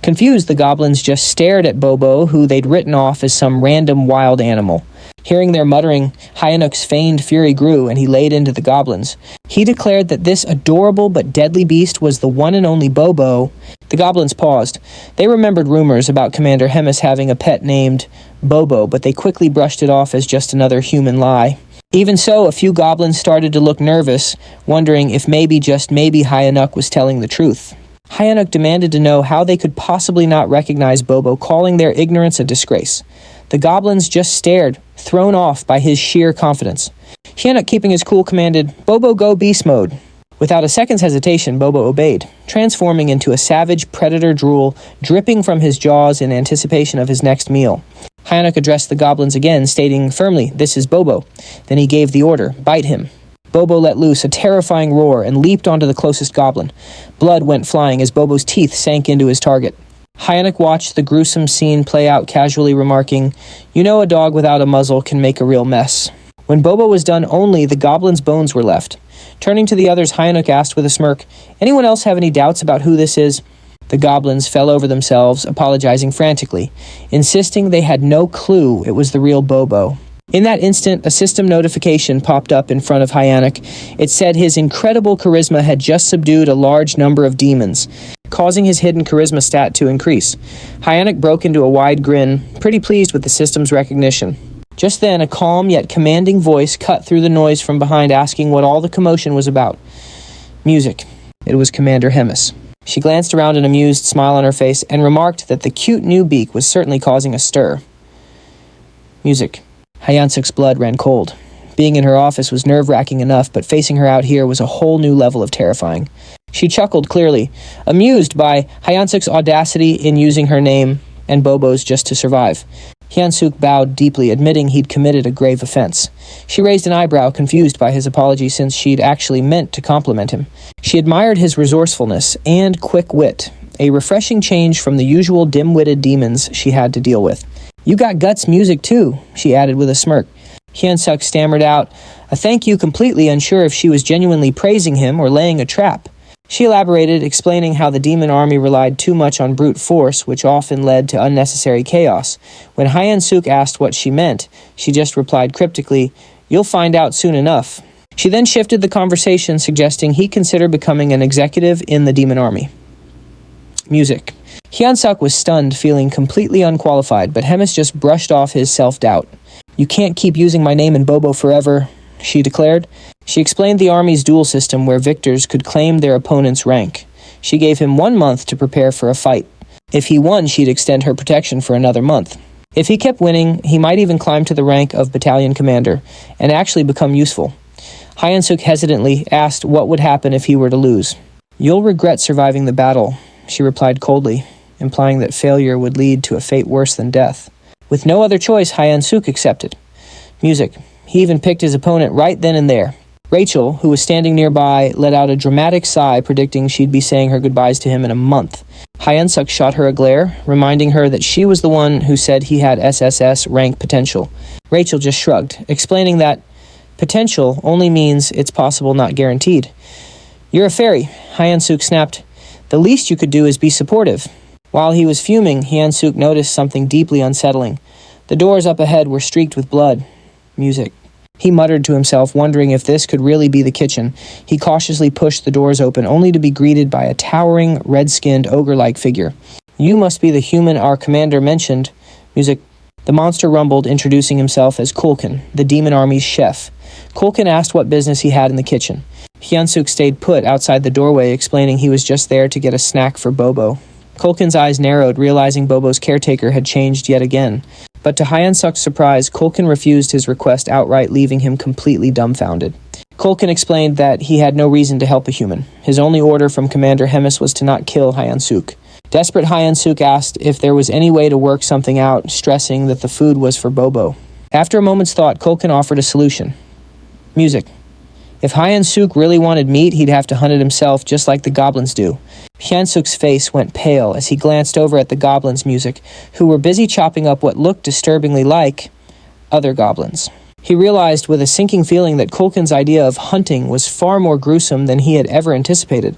Confused, the goblins just stared at Bobo, who they'd written off as some random wild animal. Hearing their muttering, Hyanuk's feigned fury grew, and he laid into the goblins. He declared that this adorable but deadly beast was the one and only Bobo. The goblins paused. They remembered rumors about Commander Hemis having a pet named Bobo, but they quickly brushed it off as just another human lie. Even so, a few goblins started to look nervous, wondering if maybe, just maybe, Hyanuk was telling the truth. Hyanuk demanded to know how they could possibly not recognize Bobo, calling their ignorance a disgrace. The goblins just stared, thrown off by his sheer confidence. Hyanuk, keeping his cool, commanded, "Bobo, go beast mode." Without a second's hesitation, Bobo obeyed, transforming into a savage predator drool, dripping from his jaws in anticipation of his next meal. Hyanuk addressed the goblins again, stating firmly, "This is Bobo." Then he gave the order, "Bite him." Bobo let loose a terrifying roar and leaped onto the closest goblin. Blood went flying as Bobo's teeth sank into his target. Hyanuk watched the gruesome scene play out, casually remarking, "You know, a dog without a muzzle can make a real mess." When Bobo was done, only the goblin's bones were left. Turning to the others, Hyanuk asked with a smirk, "Anyone else have any doubts about who this is?" The goblins fell over themselves, apologizing frantically, insisting they had no clue it was the real Bobo. In that instant, a system notification popped up in front of Hyanuk. It said his incredible charisma had just subdued a large number of demons, causing his hidden charisma stat to increase. Hyanuk broke into a wide grin, pretty pleased with the system's recognition. Just then, a calm yet commanding voice cut through the noise from behind, asking what all the commotion was about. Music. It was Commander Hemis. She glanced around, an amused smile on her face, and remarked that the cute new beak was certainly causing a stir. Music. Hyansuk's blood ran cold. Being in her office was nerve-wracking enough, but facing her out here was a whole new level of terrifying. She chuckled clearly, amused by Hyansuk's audacity in using her name and Bobo's just to survive. Hyansuk bowed deeply, admitting he'd committed a grave offense. She raised an eyebrow, confused by his apology, since she'd actually meant to compliment him. She admired his resourcefulness and quick wit, a refreshing change from the usual dim-witted demons she had to deal with. "You got guts music too," she added with a smirk. Hyansuk stammered out a thank you, completely unsure if she was genuinely praising him or laying a trap. She elaborated, explaining how the demon army relied too much on brute force, which often led to unnecessary chaos. When Hyansuk asked what she meant, she just replied cryptically, "You'll find out soon enough." She then shifted the conversation, suggesting he consider becoming an executive in the demon army. Music. Hyansuk was stunned, feeling completely unqualified, but Hemis just brushed off his self-doubt. "You can't keep using my name and Bobo forever," she declared. She explained the army's duel system where victors could claim their opponent's rank. She gave him 1 month to prepare for a fight. If he won, she'd extend her protection for another month. If he kept winning, he might even climb to the rank of battalion commander and actually become useful. Hyansuk hesitantly asked what would happen if he were to lose. "You'll regret surviving the battle," she replied coldly, implying that failure would lead to a fate worse than death. With no other choice, Hyansuk accepted. Music. He even picked his opponent right then and there. Rachel, who was standing nearby, let out a dramatic sigh, predicting she'd be saying her goodbyes to him in a month. Hyansuk shot her a glare, reminding her that she was the one who said he had SSS rank potential. Rachel just shrugged, explaining that potential only means it's possible, not guaranteed. "You're a fairy," Hyansuk snapped. "The least you could do is be supportive." While he was fuming, Hyansuk noticed something deeply unsettling. The doors up ahead were streaked with blood. Music. He muttered to himself, wondering if this could really be the kitchen. He cautiously pushed the doors open, only to be greeted by a towering, red-skinned, ogre-like figure. "You must be the human our commander mentioned." Music. The monster rumbled, introducing himself as Kulkin, the demon army's chef. Kulkin asked what business he had in the kitchen. Hyansuk stayed put outside the doorway, explaining he was just there to get a snack for Bobo. Kulkin's eyes narrowed, realizing Bobo's caretaker had changed yet again. But to Hyansuk's surprise, Kulkin refused his request outright, leaving him completely dumbfounded. Kulkin explained that he had no reason to help a human. His only order from Commander Hemis was to not kill Hyan-suk. Desperate Hyan-suk asked if there was any way to work something out, stressing that the food was for Bobo. After a moment's thought, Kulkin offered a solution. Music. If Hyan-suk really wanted meat, he'd have to hunt it himself, just like the goblins do. Hyan-suk's face went pale as he glanced over at the goblins' music, who were busy chopping up what looked disturbingly like other goblins. He realized with a sinking feeling that Kulkin's idea of hunting was far more gruesome than he had ever anticipated.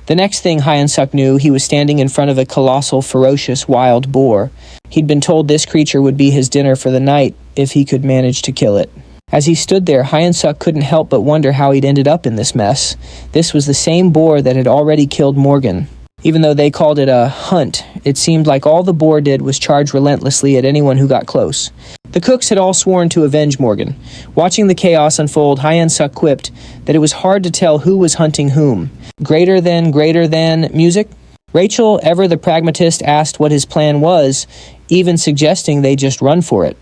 The next thing Hyan-suk knew, he was standing in front of a colossal, ferocious, wild boar. He'd been told this creature would be his dinner for the night if he could manage to kill it. As he stood there, Hyan-suk couldn't help but wonder how he'd ended up in this mess. This was the same boar that had already killed Morgan. Even though they called it a hunt, it seemed like all the boar did was charge relentlessly at anyone who got close. The cooks had all sworn to avenge Morgan. Watching the chaos unfold, Hyan-suk quipped that it was hard to tell who was hunting whom. Greater than music? Rachel, ever the pragmatist, asked what his plan was, even suggesting they just run for it.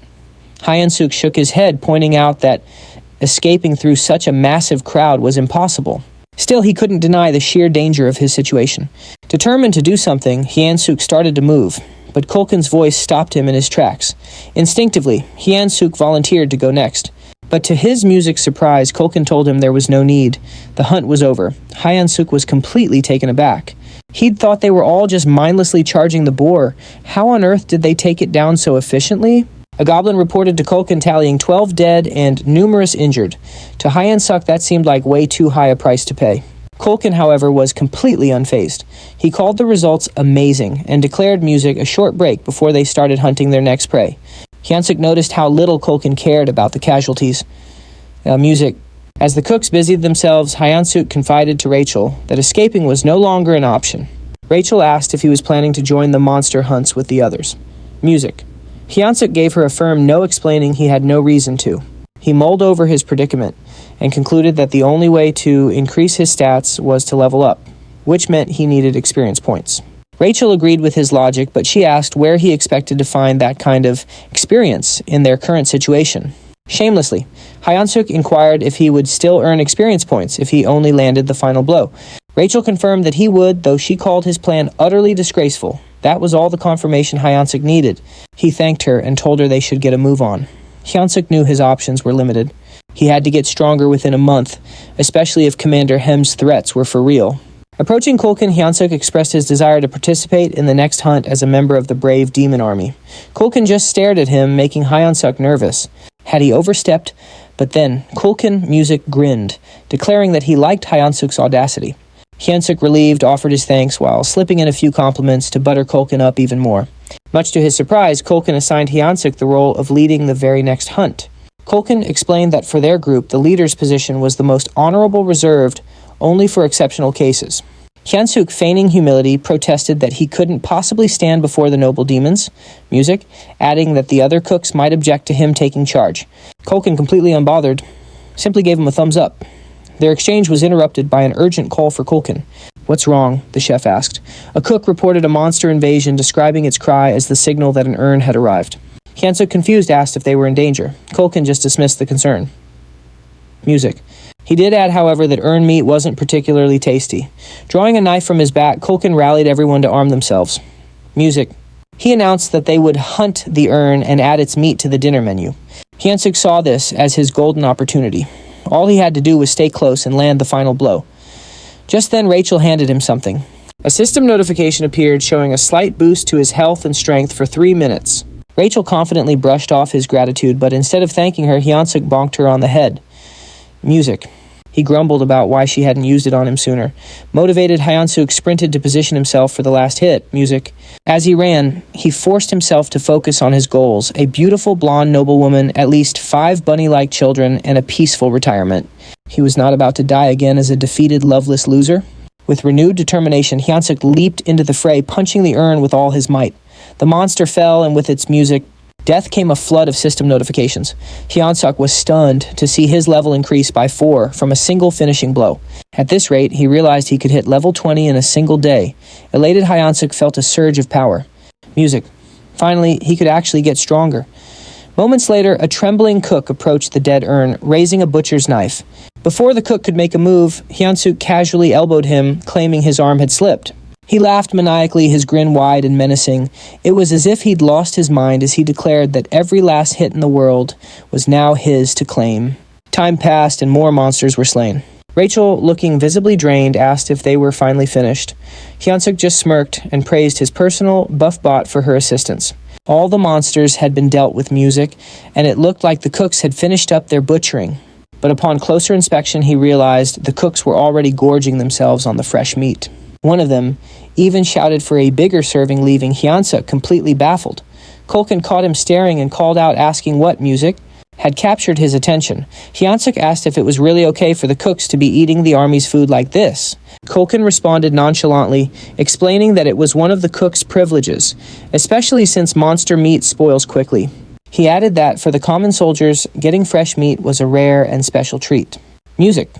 Hyan-suk shook his head, pointing out that escaping through such a massive crowd was impossible. Still, he couldn't deny the sheer danger of his situation. Determined to do something, Hyan-suk started to move, but Kulkin's voice stopped him in his tracks. Instinctively, Hyan-suk volunteered to go next. But to his music's surprise, Kulkin told him there was no need. The hunt was over. Hyan-suk was completely taken aback. He'd thought they were all just mindlessly charging the boar. How on earth did they take it down so efficiently? A goblin reported to Kulkin tallying 12 dead and numerous injured. To Hyan-suk, that seemed like way too high a price to pay. Kulkin, however, was completely unfazed. He called the results amazing and declared music a short break before they started hunting their next prey. Hyan-suk noticed how little Kulkin cared about the casualties. Music. As the cooks busied themselves, Hyan-suk confided to Rachel that escaping was no longer an option. Rachel asked if he was planning to join the monster hunts with the others. Music. Hyan-suk gave her a firm no, explaining he had no reason to. He mulled over his predicament and concluded that the only way to increase his stats was to level up, which meant he needed experience points. Rachel agreed with his logic, but she asked where he expected to find that kind of experience in their current situation. Shamelessly, Hyan-suk inquired if he would still earn experience points if he only landed the final blow. Rachel confirmed that he would, though she called his plan utterly disgraceful. That was all the confirmation Hyan-suk needed. He thanked her and told her they should get a move on. Hyan-suk knew his options were limited. He had to get stronger within a month, especially if Commander Hem's threats were for real. Approaching Kulkin, Hyan-suk expressed his desire to participate in the next hunt as a member of the brave demon army. Kulkin just stared at him, making Hyan-suk nervous. Had he overstepped? But then, Kulkin music grinned, declaring that he liked Hyan-suk's audacity. Hyan-suk, relieved, offered his thanks while slipping in a few compliments to butter Kulkin up even more. Much to his surprise, Kulkin assigned Hyan-suk the role of leading the very next hunt. Kulkin explained that for their group, the leader's position was the most honorable, reserved only for exceptional cases. Hyan-suk, feigning humility, protested that he couldn't possibly stand before the noble demons, music, adding that the other cooks might object to him taking charge. Kulkin, completely unbothered, simply gave him a thumbs up. Their exchange was interrupted by an urgent call for Kulkin. "What's wrong?" the chef asked. A cook reported a monster invasion, describing its cry as the signal that an urn had arrived. Hyan-suk, confused, asked if they were in danger. Kulkin just dismissed the concern. Music. He did add, however, that urn meat wasn't particularly tasty. Drawing a knife from his back, Kulkin rallied everyone to arm themselves. Music. He announced that they would hunt the urn and add its meat to the dinner menu. Hyan-suk saw this as his golden opportunity. All he had to do was stay close and land the final blow. Just then, Rachel handed him something. A system notification appeared showing a slight boost to his health and strength for 3 minutes. Rachel confidently brushed off his gratitude, but instead of thanking her, Hyan-suk bonked her on the head. Music. He grumbled about why she hadn't used it on him sooner. Motivated, Hyan-suk sprinted to position himself for the last hit, music. As he ran, he forced himself to focus on his goals: a beautiful blonde noblewoman, at least 5 bunny-like children, and a peaceful retirement. He was not about to die again as a defeated, loveless loser. With renewed determination, Hyan-suk leaped into the fray, punching the urn with all his might. The monster fell, and with its music, death came a flood of system notifications. Hyan-suk was stunned to see his level increase by 4 from a single finishing blow. At this rate, he realized he could hit level 20 in a single day. Elated, Hyan-suk felt a surge of power. Music. Finally, he could actually get stronger. Moments later, a trembling cook approached the dead urn, raising a butcher's knife. Before the cook could make a move, Hyunsuk casually elbowed him, claiming his arm had slipped. He laughed maniacally, his grin wide and menacing. It was as if he'd lost his mind as he declared that every last hit in the world was now his to claim. Time passed and more monsters were slain. Rachel, looking visibly drained, asked if they were finally finished. Hyunsuk just smirked and praised his personal buff bot for her assistance. All the monsters had been dealt with music, and it looked like the cooks had finished up their butchering. But upon closer inspection, he realized the cooks were already gorging themselves on the fresh meat. One of them even shouted for a bigger serving, leaving Hyunsuk completely baffled. Kulkin caught him staring and called out, asking what music had captured his attention. Hyunsuk asked if it was really okay for the cooks to be eating the army's food like this. Kulkin responded nonchalantly, explaining that it was one of the cook's privileges, especially since monster meat spoils quickly. He added that for the common soldiers, getting fresh meat was a rare and special treat. Music.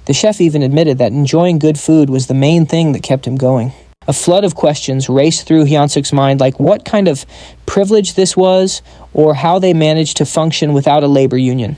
The chef even admitted that enjoying good food was the main thing that kept him going. A flood of questions raced through Hyunsuk's mind, like what kind of privilege this was, or how they managed to function without a labor union.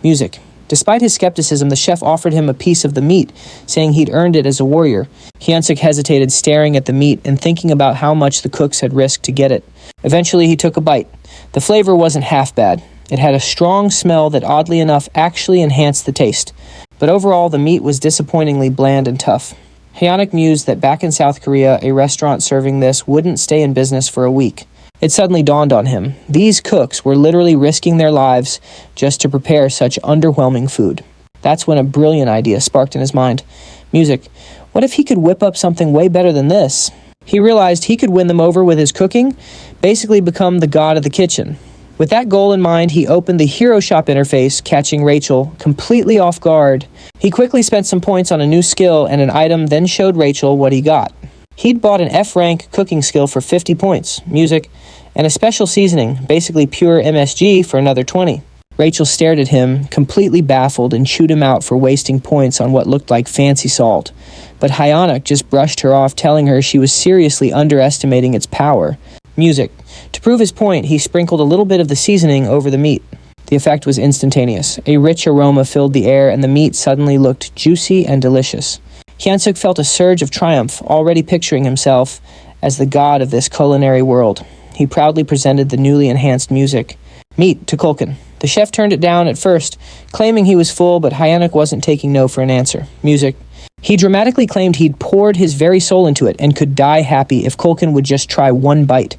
Music. Despite his skepticism, the chef offered him a piece of the meat, saying he'd earned it as a warrior. Hyunsuk hesitated, staring at the meat and thinking about how much the cooks had risked to get it. Eventually, he took a bite. The flavor wasn't half bad. It had a strong smell that, oddly enough, actually enhanced the taste. But overall, the meat was disappointingly bland and tough. Hyunsuk mused that back in South Korea, a restaurant serving this wouldn't stay in business for a week. It suddenly dawned on him. These cooks were literally risking their lives just to prepare such underwhelming food. That's when a brilliant idea sparked in his mind. Music. What if he could whip up something way better than this? He realized he could win them over with his cooking, basically become the god of the kitchen. With that goal in mind, he opened the Hero Shop interface, catching Rachel completely off guard. He quickly spent some points on a new skill and an item, then showed Rachel what he got. He'd bought an F-rank cooking skill for 50 points, music, and a special seasoning, basically pure MSG, for another 20. Rachel stared at him, completely baffled, and chewed him out for wasting points on what looked like fancy salt. But Hyunsuk just brushed her off, telling her she was seriously underestimating its power. Music. To prove his point, he sprinkled a little bit of the seasoning over the meat. The effect was instantaneous. A rich aroma filled the air, and the meat suddenly looked juicy and delicious. Hyunsuk felt a surge of triumph, already picturing himself as the god of this culinary world. He proudly presented the newly enhanced music. Meat to Kulkin. The chef turned it down at first, claiming he was full, but Hyunsuk wasn't taking no for an answer. Music. He dramatically claimed he'd poured his very soul into it and could die happy if Kulkin would just try one bite.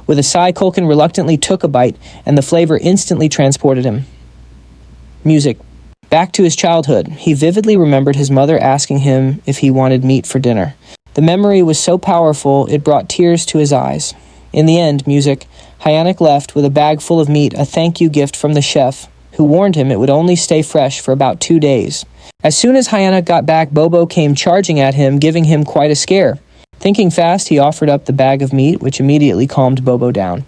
With a sigh, Kulkin reluctantly took a bite, and the flavor instantly transported him. Music. Back to his childhood, he vividly remembered his mother asking him if he wanted meat for dinner. The memory was so powerful, it brought tears to his eyes. In the end, music, Hyunsuk left with a bag full of meat, a thank you gift from the chef, who warned him it would only stay fresh for about 2 days. As soon as Hyunsuk got back, Bobo came charging at him, giving him quite a scare. Thinking fast, he offered up the bag of meat, which immediately calmed Bobo down.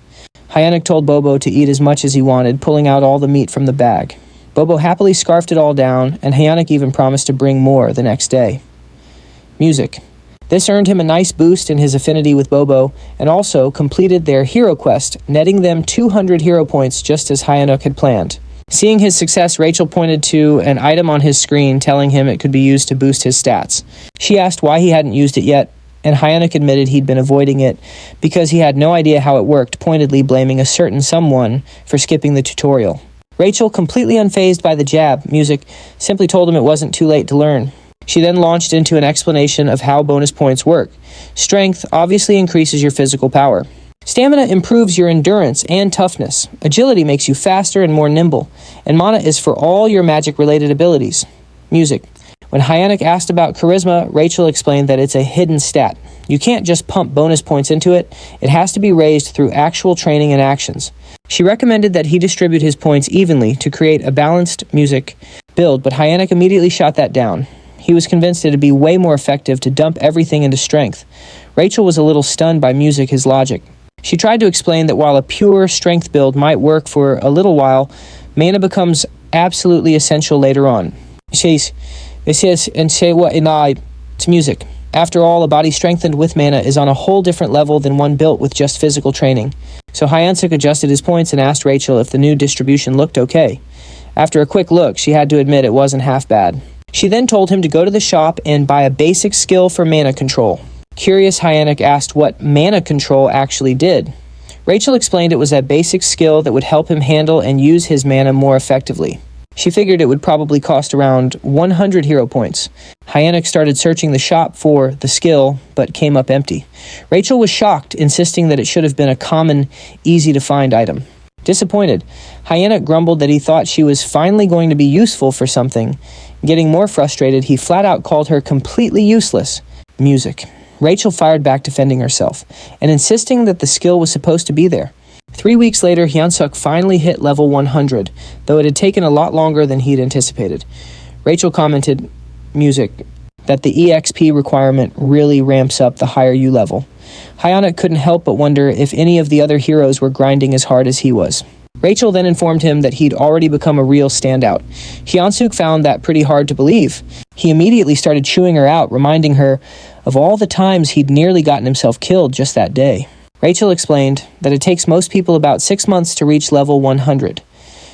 Hyunsuk told Bobo to eat as much as he wanted, pulling out all the meat from the bag. Bobo happily scarfed it all down, and Hyunsuk even promised to bring more the next day. Music. This earned him a nice boost in his affinity with Bobo, and also completed their hero quest, netting them 200 hero points just as Hyunsuk had planned. Seeing his success, Rachel pointed to an item on his screen, telling him it could be used to boost his stats. She asked why he hadn't used it yet, and Hyunsuk admitted he'd been avoiding it because he had no idea how it worked, pointedly blaming a certain someone for skipping the tutorial. Rachel, completely unfazed by the jab, music, simply told him it wasn't too late to learn. She then launched into an explanation of how bonus points work. Strength obviously increases your physical power. Stamina improves your endurance and toughness. Agility makes you faster and more nimble. And mana is for all your magic-related abilities. Music. When Hyunsuk asked about charisma, Rachel explained that it's a hidden stat. You can't just pump bonus points into it. It has to be raised through actual training and actions. She recommended that he distribute his points evenly to create a balanced music build, but Hyunsuk immediately shot that down. He was convinced it'd be way more effective to dump everything into strength. Rachel was a little stunned by his logic. She tried to explain that while a pure strength build might work for a little while, mana becomes absolutely essential later on. She says, and say what in to music. After all, a body strengthened with mana is on a whole different level than one built with just physical training. So Hyansuk adjusted his points and asked Rachel if the new distribution looked okay. After a quick look, she had to admit it wasn't half bad. She then told him to go to the shop and buy a basic skill for mana control. Curious, Hyansuk asked what mana control actually did. Rachel explained it was a basic skill that would help him handle and use his mana more effectively. She figured it would probably cost around 100 hero points. Hyansuk started searching the shop for the skill, but came up empty. Rachel was shocked, insisting that it should have been a common, easy-to-find item. Disappointed, Hyansuk grumbled that he thought she was finally going to be useful for something. Getting more frustrated, he flat-out called her completely useless. Music. Rachel fired back, defending herself, and insisting that the skill was supposed to be there. 3 weeks later, Hyansuk finally hit level 100, though it had taken a lot longer than he'd anticipated. Rachel commented, music, that the EXP requirement really ramps up the higher you level. Hyansuk couldn't help but wonder if any of the other heroes were grinding as hard as he was. Rachel then informed him that he'd already become a real standout. Hyansuk found that pretty hard to believe. He immediately started chewing her out, reminding her of all the times he'd nearly gotten himself killed just that day. Rachel explained that it takes most people about 6 months to reach level 100.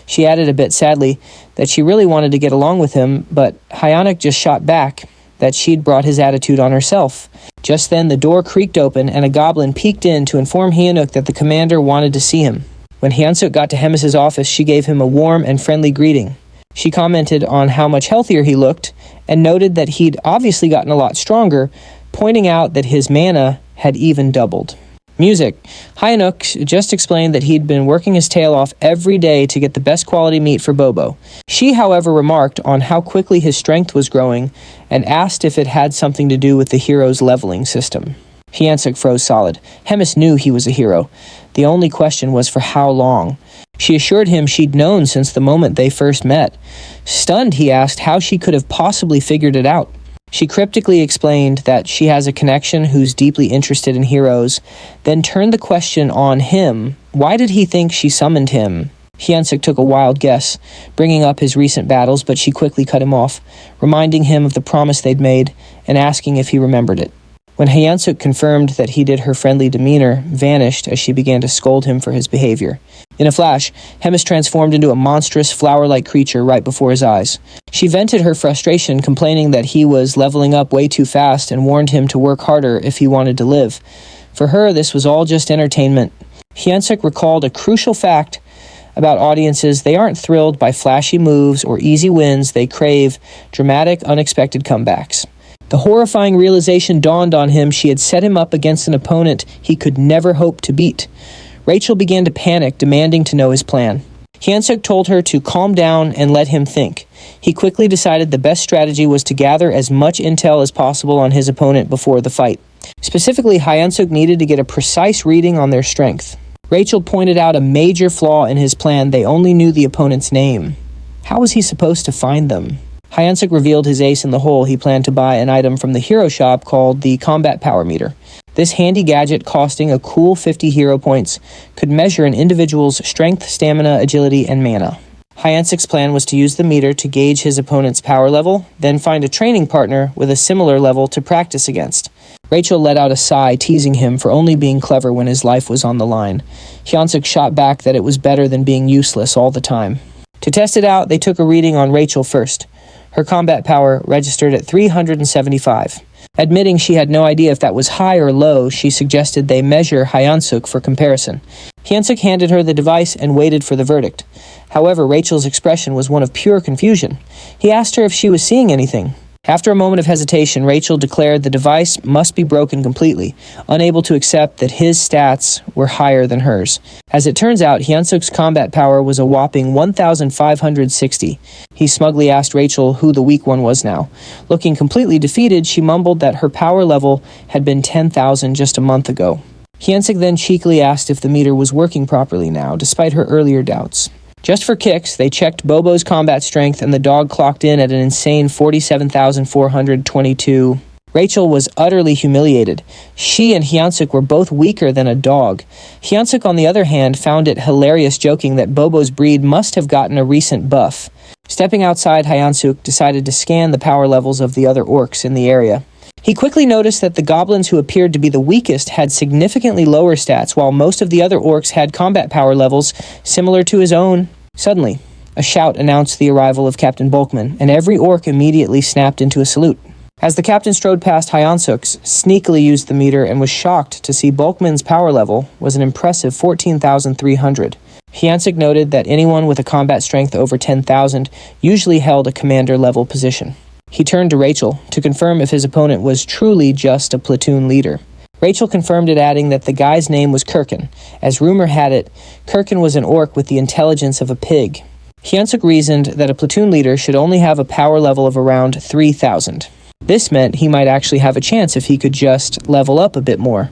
She added a bit sadly that she really wanted to get along with him, but Hyansuk just shot back that she'd brought his attitude on herself. Just then the door creaked open and a goblin peeked in to inform Hyansuk that the commander wanted to see him. When Hyansuk got to Hemis's office, she gave him a warm and friendly greeting. She commented on how much healthier he looked and noted that he'd obviously gotten a lot stronger, pointing out that his mana had even doubled. Music. Hyansuk just explained that he'd been working his tail off every day to get the best quality meat for Bobo. She, however, remarked on how quickly his strength was growing and asked if it had something to do with the hero's leveling system. Hyansuk froze solid. Hemis knew he was a hero. The only question was for how long. She assured him she'd known since the moment they first met. Stunned, he asked how she could have possibly figured it out. She cryptically explained that she has a connection who's deeply interested in heroes, then turned the question on him. Why did he think she summoned him? Hyansuk took a wild guess, bringing up his recent battles, but she quickly cut him off, reminding him of the promise they'd made and asking if he remembered it. When Hyansuk confirmed that he did, her friendly demeanor vanished as she began to scold him for his behavior. In a flash, Hemis transformed into a monstrous, flower-like creature right before his eyes. She vented her frustration, complaining that he was leveling up way too fast and warned him to work harder if he wanted to live. For her, this was all just entertainment. Hyansuk recalled a crucial fact about audiences: they aren't thrilled by flashy moves or easy wins, they crave dramatic, unexpected comebacks. The horrifying realization dawned on him: she had set him up against an opponent he could never hope to beat. Rachel began to panic, demanding to know his plan. Hyansuk told her to calm down and let him think. He quickly decided the best strategy was to gather as much intel as possible on his opponent before the fight. Specifically, Hyansuk needed to get a precise reading on their strength. Rachel pointed out a major flaw in his plan: they only knew the opponent's name. How was he supposed to find them? Hyansuk revealed his ace in the hole. He planned to buy an item from the hero shop called the Combat Power Meter. This handy gadget, costing a cool 50 hero points, could measure an individual's strength, stamina, agility, and mana. Hyansuk's plan was to use the meter to gauge his opponent's power level, then find a training partner with a similar level to practice against. Rachel let out a sigh, teasing him for only being clever when his life was on the line. Hyansuk shot back that it was better than being useless all the time. To test it out, they took a reading on Rachel first. Her combat power registered at 375. Admitting she had no idea if that was high or low, she suggested they measure Hyansuk for comparison. Hyansuk handed her the device and waited for the verdict. However, Rachel's expression was one of pure confusion. He asked her if she was seeing anything. After a moment of hesitation, Rachel declared the device must be broken completely, unable to accept that his stats were higher than hers. As it turns out, Hyansuk's combat power was a whopping 1,560. He smugly asked Rachel who the weak one was now. Looking completely defeated, she mumbled that her power level had been 10,000 just a month ago. Hyansuk then cheekily asked if the meter was working properly now, despite her earlier doubts. Just for kicks, they checked Bobo's combat strength, and the dog clocked in at an insane 47,422. Rachel was utterly humiliated. She and Hyansuk were both weaker than a dog. Hyansuk, on the other hand, found it hilarious, joking that Bobo's breed must have gotten a recent buff. Stepping outside, Hyansuk decided to scan the power levels of the other orcs in the area. He quickly noticed that the goblins who appeared to be the weakest had significantly lower stats, while most of the other orcs had combat power levels similar to his own. Suddenly, a shout announced the arrival of Captain Bulkman, and every orc immediately snapped into a salute. As the captain strode past, Hyansuk sneakily used the meter and was shocked to see Bulkman's power level was an impressive 14,300. Hyansuk noted that anyone with a combat strength over 10,000 usually held a commander-level position. He turned to Rachel to confirm if his opponent was truly just a platoon leader. Rachel confirmed it, adding that the guy's name was Kirkin. As rumor had it, Kirkin was an orc with the intelligence of a pig. Hyansuk reasoned that a platoon leader should only have a power level of around 3,000. This meant he might actually have a chance if he could just level up a bit more.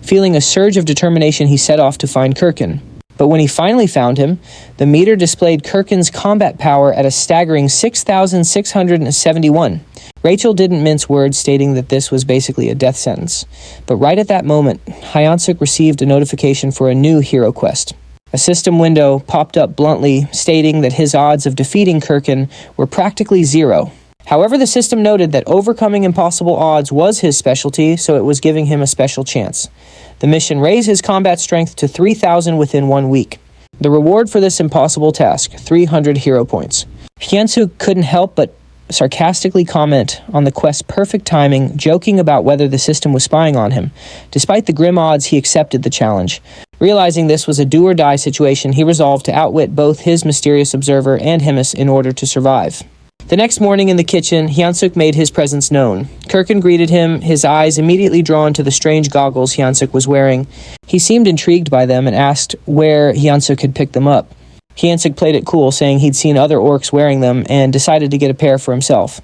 Feeling a surge of determination, he set off to find Kirkin. But when he finally found him, the meter displayed Kirkin's combat power at a staggering 6,671. Rachel didn't mince words, stating that this was basically a death sentence. But right at that moment, Hyansuk received a notification for a new hero quest. A system window popped up bluntly, stating that his odds of defeating Kirkin were practically zero. However, the system noted that overcoming impossible odds was his specialty, so it was giving him a special chance. The mission raised his combat strength to 3,000 within 1 week. The reward for this impossible task, 300 hero points. Hyansuk couldn't help but sarcastically comment on the quest's perfect timing, joking about whether the system was spying on him. Despite the grim odds, he accepted the challenge. Realizing this was a do-or-die situation, he resolved to outwit both his mysterious observer and Himis in order to survive. The next morning in the kitchen, Hyansuk made his presence known. Kirkin greeted him, his eyes immediately drawn to the strange goggles Hyansuk was wearing. He seemed intrigued by them and asked where Hyansuk had picked them up. Hyansuk played it cool, saying he'd seen other orcs wearing them and decided to get a pair for himself.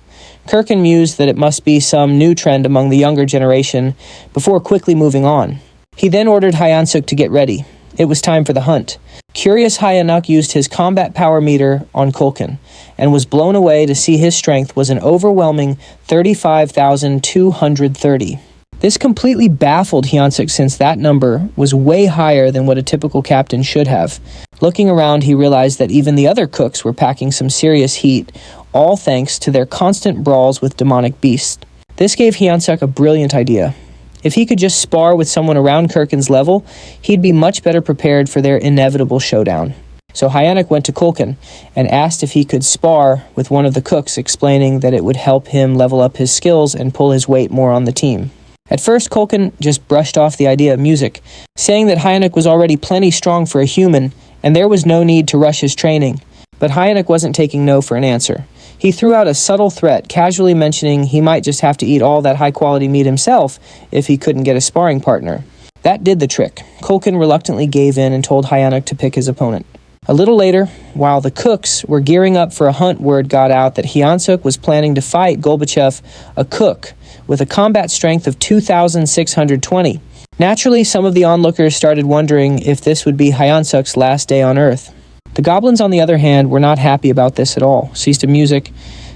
Kirkin mused that it must be some new trend among the younger generation before quickly moving on. He then ordered Hyansuk to get ready. It was time for the hunt. Curious Hyansuk used his combat power meter on Kulkin and was blown away to see his strength was an overwhelming 35,230. This completely baffled Hyansuk, since that number was way higher than what a typical captain should have. Looking around, he realized that even the other cooks were packing some serious heat, all thanks to their constant brawls with demonic beasts. This gave Hyansuk a brilliant idea. If he could just spar with someone around Kirkin's level, he'd be much better prepared for their inevitable showdown. So Hyansuk went to Kulkin and asked if he could spar with one of the cooks, explaining that it would help him level up his skills and pull his weight more on the team. At first, Kulkin just brushed off the idea of music, saying that Hyansuk was already plenty strong for a human, and there was no need to rush his training. But Hyansuk wasn't taking no for an answer. He threw out a subtle threat, casually mentioning he might just have to eat all that high-quality meat himself if he couldn't get a sparring partner. That did the trick. Kulkin reluctantly gave in and told Hyansuk to pick his opponent. A little later, while the cooks were gearing up for a hunt, word got out that Hyansuk was planning to fight Gorbachev, a cook, with a combat strength of 2,620. Naturally, some of the onlookers started wondering if this would be Hyansuk's last day on Earth. The goblins, on the other hand, were not happy about this at all. Ceased to music.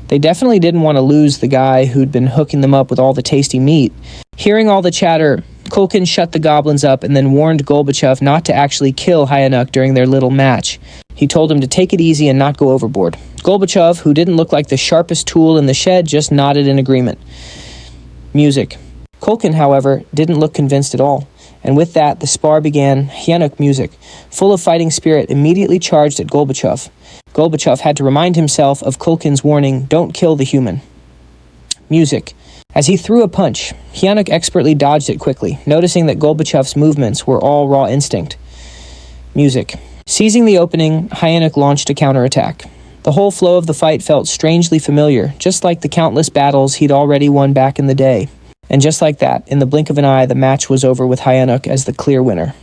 They definitely didn't want to lose the guy who'd been hooking them up with all the tasty meat. Hearing all the chatter, Kulkin shut the goblins up and then warned Gorbachev not to actually kill Hyansuk during their little match. He told him to take it easy and not go overboard. Gorbachev, who didn't look like the sharpest tool in the shed, just nodded in agreement. Music. Kulkin, however, didn't look convinced at all. And with that, the spar began. Hyansuk music, full of fighting spirit, immediately charged at Gorbachev. Gorbachev had to remind himself of Kulkin's warning, "Don't kill the human." Music. As he threw a punch, Hyansuk expertly dodged it quickly, noticing that Gorbachev's movements were all raw instinct. Music. Seizing the opening, Hyansuk launched a counterattack. The whole flow of the fight felt strangely familiar, just like the countless battles he'd already won back in the day. And just like that, in the blink of an eye, the match was over with Hyansuk as the clear winner.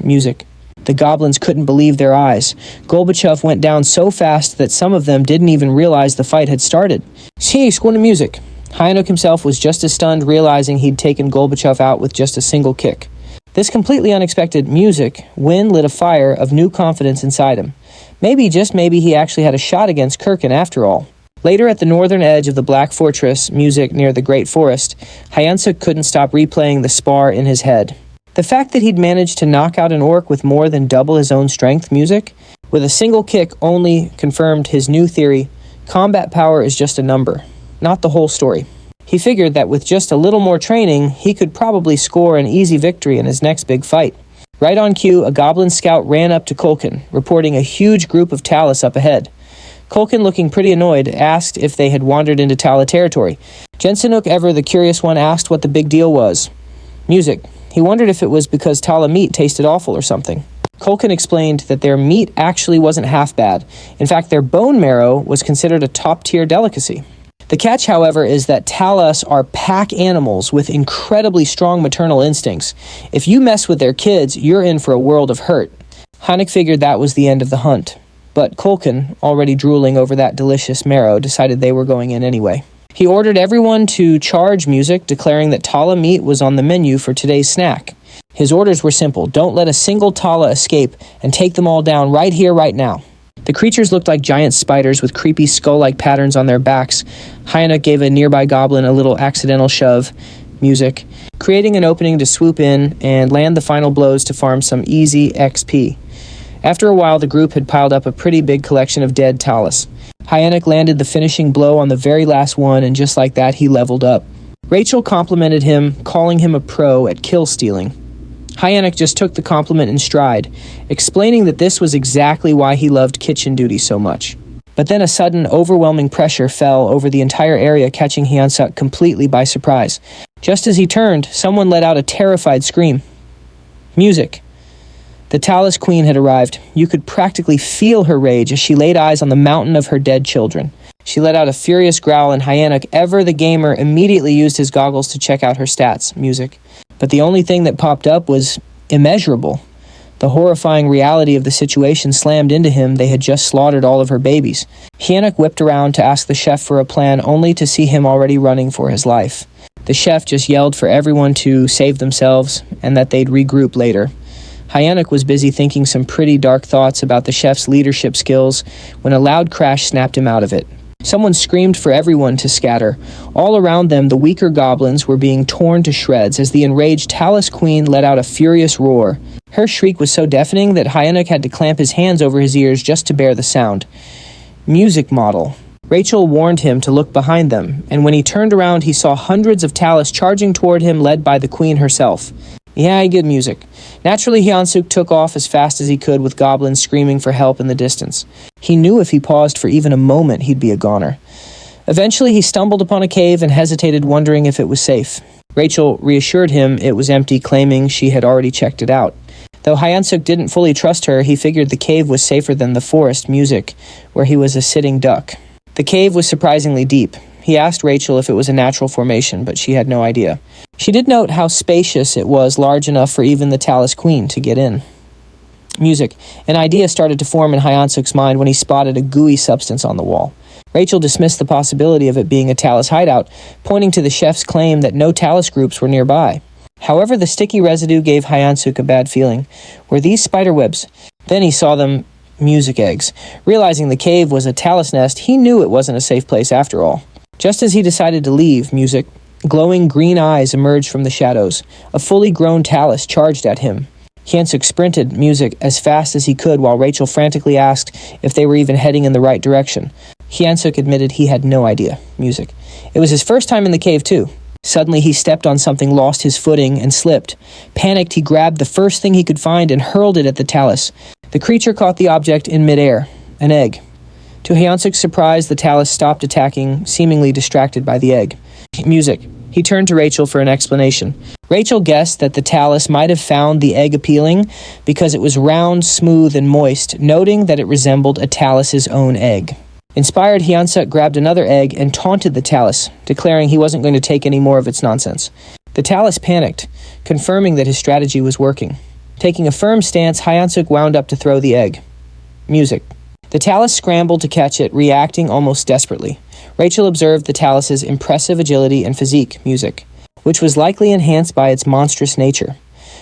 Music. The goblins couldn't believe their eyes. Gorbachev went down so fast that some of them didn't even realize the fight had started. See, squint of music. Hyansuk himself was just as stunned, realizing he'd taken Gorbachev out with just a single kick. This completely unexpected music win lit a fire of new confidence inside him. Maybe, just maybe, he actually had a shot against Kirkin after all. Later, at the northern edge of the Black Fortress, music near the Great Forest, Hyansuk couldn't stop replaying the spar in his head. The fact that he'd managed to knock out an orc with more than double his own strength, music, with a single kick only confirmed his new theory: combat power is just a number, not the whole story. He figured that with just a little more training, he could probably score an easy victory in his next big fight. Right on cue, a goblin scout ran up to Kulkin, reporting a huge group of Talus up ahead. Kulkin, looking pretty annoyed, asked if they had wandered into Tala territory. Jensenuk, ever the curious one, asked what the big deal was. Music. He wondered if it was because Tala meat tasted awful or something. Kulkin explained that their meat actually wasn't half bad. In fact, their bone marrow was considered a top-tier delicacy. The catch, however, is that Talus are pack animals with incredibly strong maternal instincts. If you mess with their kids, you're in for a world of hurt. Heineck figured that was the end of the hunt. But Kulkin, already drooling over that delicious marrow, decided they were going in anyway. He ordered everyone to charge Music, declaring that Tala meat was on the menu for today's snack. His orders were simple: don't let a single Tala escape, and take them all down right here, right now. The creatures looked like giant spiders with creepy skull-like patterns on their backs. Hyena gave a nearby goblin a little accidental shove, Music, creating an opening to swoop in and land the final blows to farm some easy XP. After a while, the group had piled up a pretty big collection of dead Talus. Hyenic landed the finishing blow on the very last one, and just like that, he leveled up. Rachel complimented him, calling him a pro at kill stealing. Hyenic just took the compliment in stride, explaining that this was exactly why he loved kitchen duty so much. But then a sudden, overwhelming pressure fell over the entire area, catching Hyansuk completely by surprise. Just as he turned, someone let out a terrified scream. Music. The Talus Queen had arrived. You could practically feel her rage as she laid eyes on the mountain of her dead children. She let out a furious growl, and Hyenic, ever the gamer, immediately used his goggles to check out her stats, Music. But the only thing that popped up was immeasurable. The horrifying reality of the situation slammed into him. They had just slaughtered all of her babies. Hyenic whipped around to ask the chef for a plan, only to see him already running for his life. The chef just yelled for everyone to save themselves and that they'd regroup later. Hyenic was busy thinking some pretty dark thoughts about the chef's leadership skills when a loud crash snapped him out of it. Someone screamed for everyone to scatter. All around them, the weaker goblins were being torn to shreds as the enraged Talus Queen let out a furious roar. Her shriek was so deafening that Hyenic had to clamp his hands over his ears just to bear the sound. Music model. Rachel warned him to look behind them, and when he turned around, he saw hundreds of Talus charging toward him, led by the Queen herself. Yeah, good music. Naturally, Hyansuk took off as fast as he could, with goblins screaming for help in the distance. He knew if he paused for even a moment, he'd be a goner. Eventually, he stumbled upon a cave and hesitated, wondering if it was safe. Rachel reassured him it was empty, claiming she had already checked it out. Though Hyansuk didn't fully trust her, he figured the cave was safer than the forest, Music, where he was a sitting duck. The cave was surprisingly deep. He asked Rachel if it was a natural formation, but she had no idea. She did note how spacious it was, large enough for even the Talus Queen to get in. Music. An idea started to form in Hyansuk's mind when he spotted a gooey substance on the wall. Rachel dismissed the possibility of it being a Talus hideout, pointing to the chef's claim that no Talus groups were nearby. However, the sticky residue gave Hyansuk a bad feeling. Were these spider webs? Then he saw them. Music eggs. Realizing the cave was a Talus nest, he knew it wasn't a safe place after all. Just as he decided to leave, Music, glowing green eyes emerged from the shadows. A fully grown Talus charged at him. Hyansuk sprinted, Music, as fast as he could while Rachel frantically asked if they were even heading in the right direction. Hyansuk admitted he had no idea, Music. It was his first time in the cave, too. Suddenly, he stepped on something, lost his footing, and slipped. Panicked, he grabbed the first thing he could find and hurled it at the Talus. The creature caught the object in midair, an egg. To Hyansuk's surprise, the Talus stopped attacking, seemingly distracted by the egg. Music. He turned to Rachel for an explanation. Rachel guessed that the Talus might have found the egg appealing because it was round, smooth, and moist, noting that it resembled a Talus's own egg. Inspired, Hyansuk grabbed another egg and taunted the Talus, declaring he wasn't going to take any more of its nonsense. The Talus panicked, confirming that his strategy was working. Taking a firm stance, Hyansuk wound up to throw the egg. Music. The Talus scrambled to catch it, reacting almost desperately. Rachel observed the Talus's impressive agility and physique, Music, which was likely enhanced by its monstrous nature.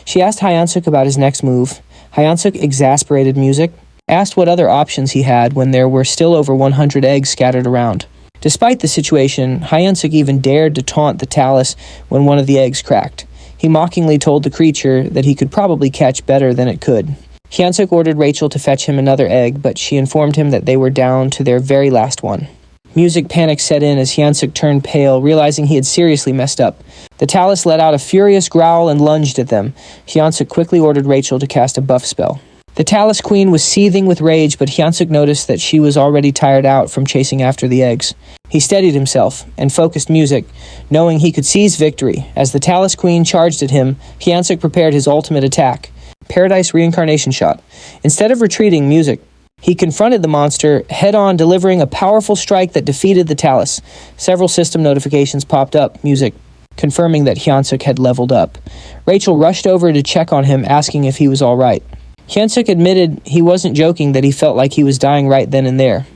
She asked Hyansuk about his next move. Hyansuk, exasperated, Music, asked what other options he had when there were still over 100 eggs scattered around. Despite the situation, Hyansuk even dared to taunt the Talus when one of the eggs cracked. He mockingly told the creature that he could probably catch better than it could. Hyansuk ordered Rachel to fetch him another egg, but she informed him that they were down to their very last one. Music panic set in as Hyunsuk turned pale, realizing he had seriously messed up. The Talus let out a furious growl and lunged at them. Hyunsuk quickly ordered Rachel to cast a buff spell. The Talus Queen was seething with rage, but Hyunsuk noticed that she was already tired out from chasing after the eggs. He steadied himself and focused Music, knowing he could seize victory. As the Talus Queen charged at him, Hyunsuk prepared his ultimate attack, Paradise Reincarnation Shot. Instead of retreating Music, he confronted the monster head-on, delivering a powerful strike that defeated the Talus. Several system notifications popped up, Music, confirming that Hyunsuk had leveled up. Rachel rushed over to check on him, asking if he was all right. Hyunsuk admitted he wasn't joking, that he felt like he was dying right then and there.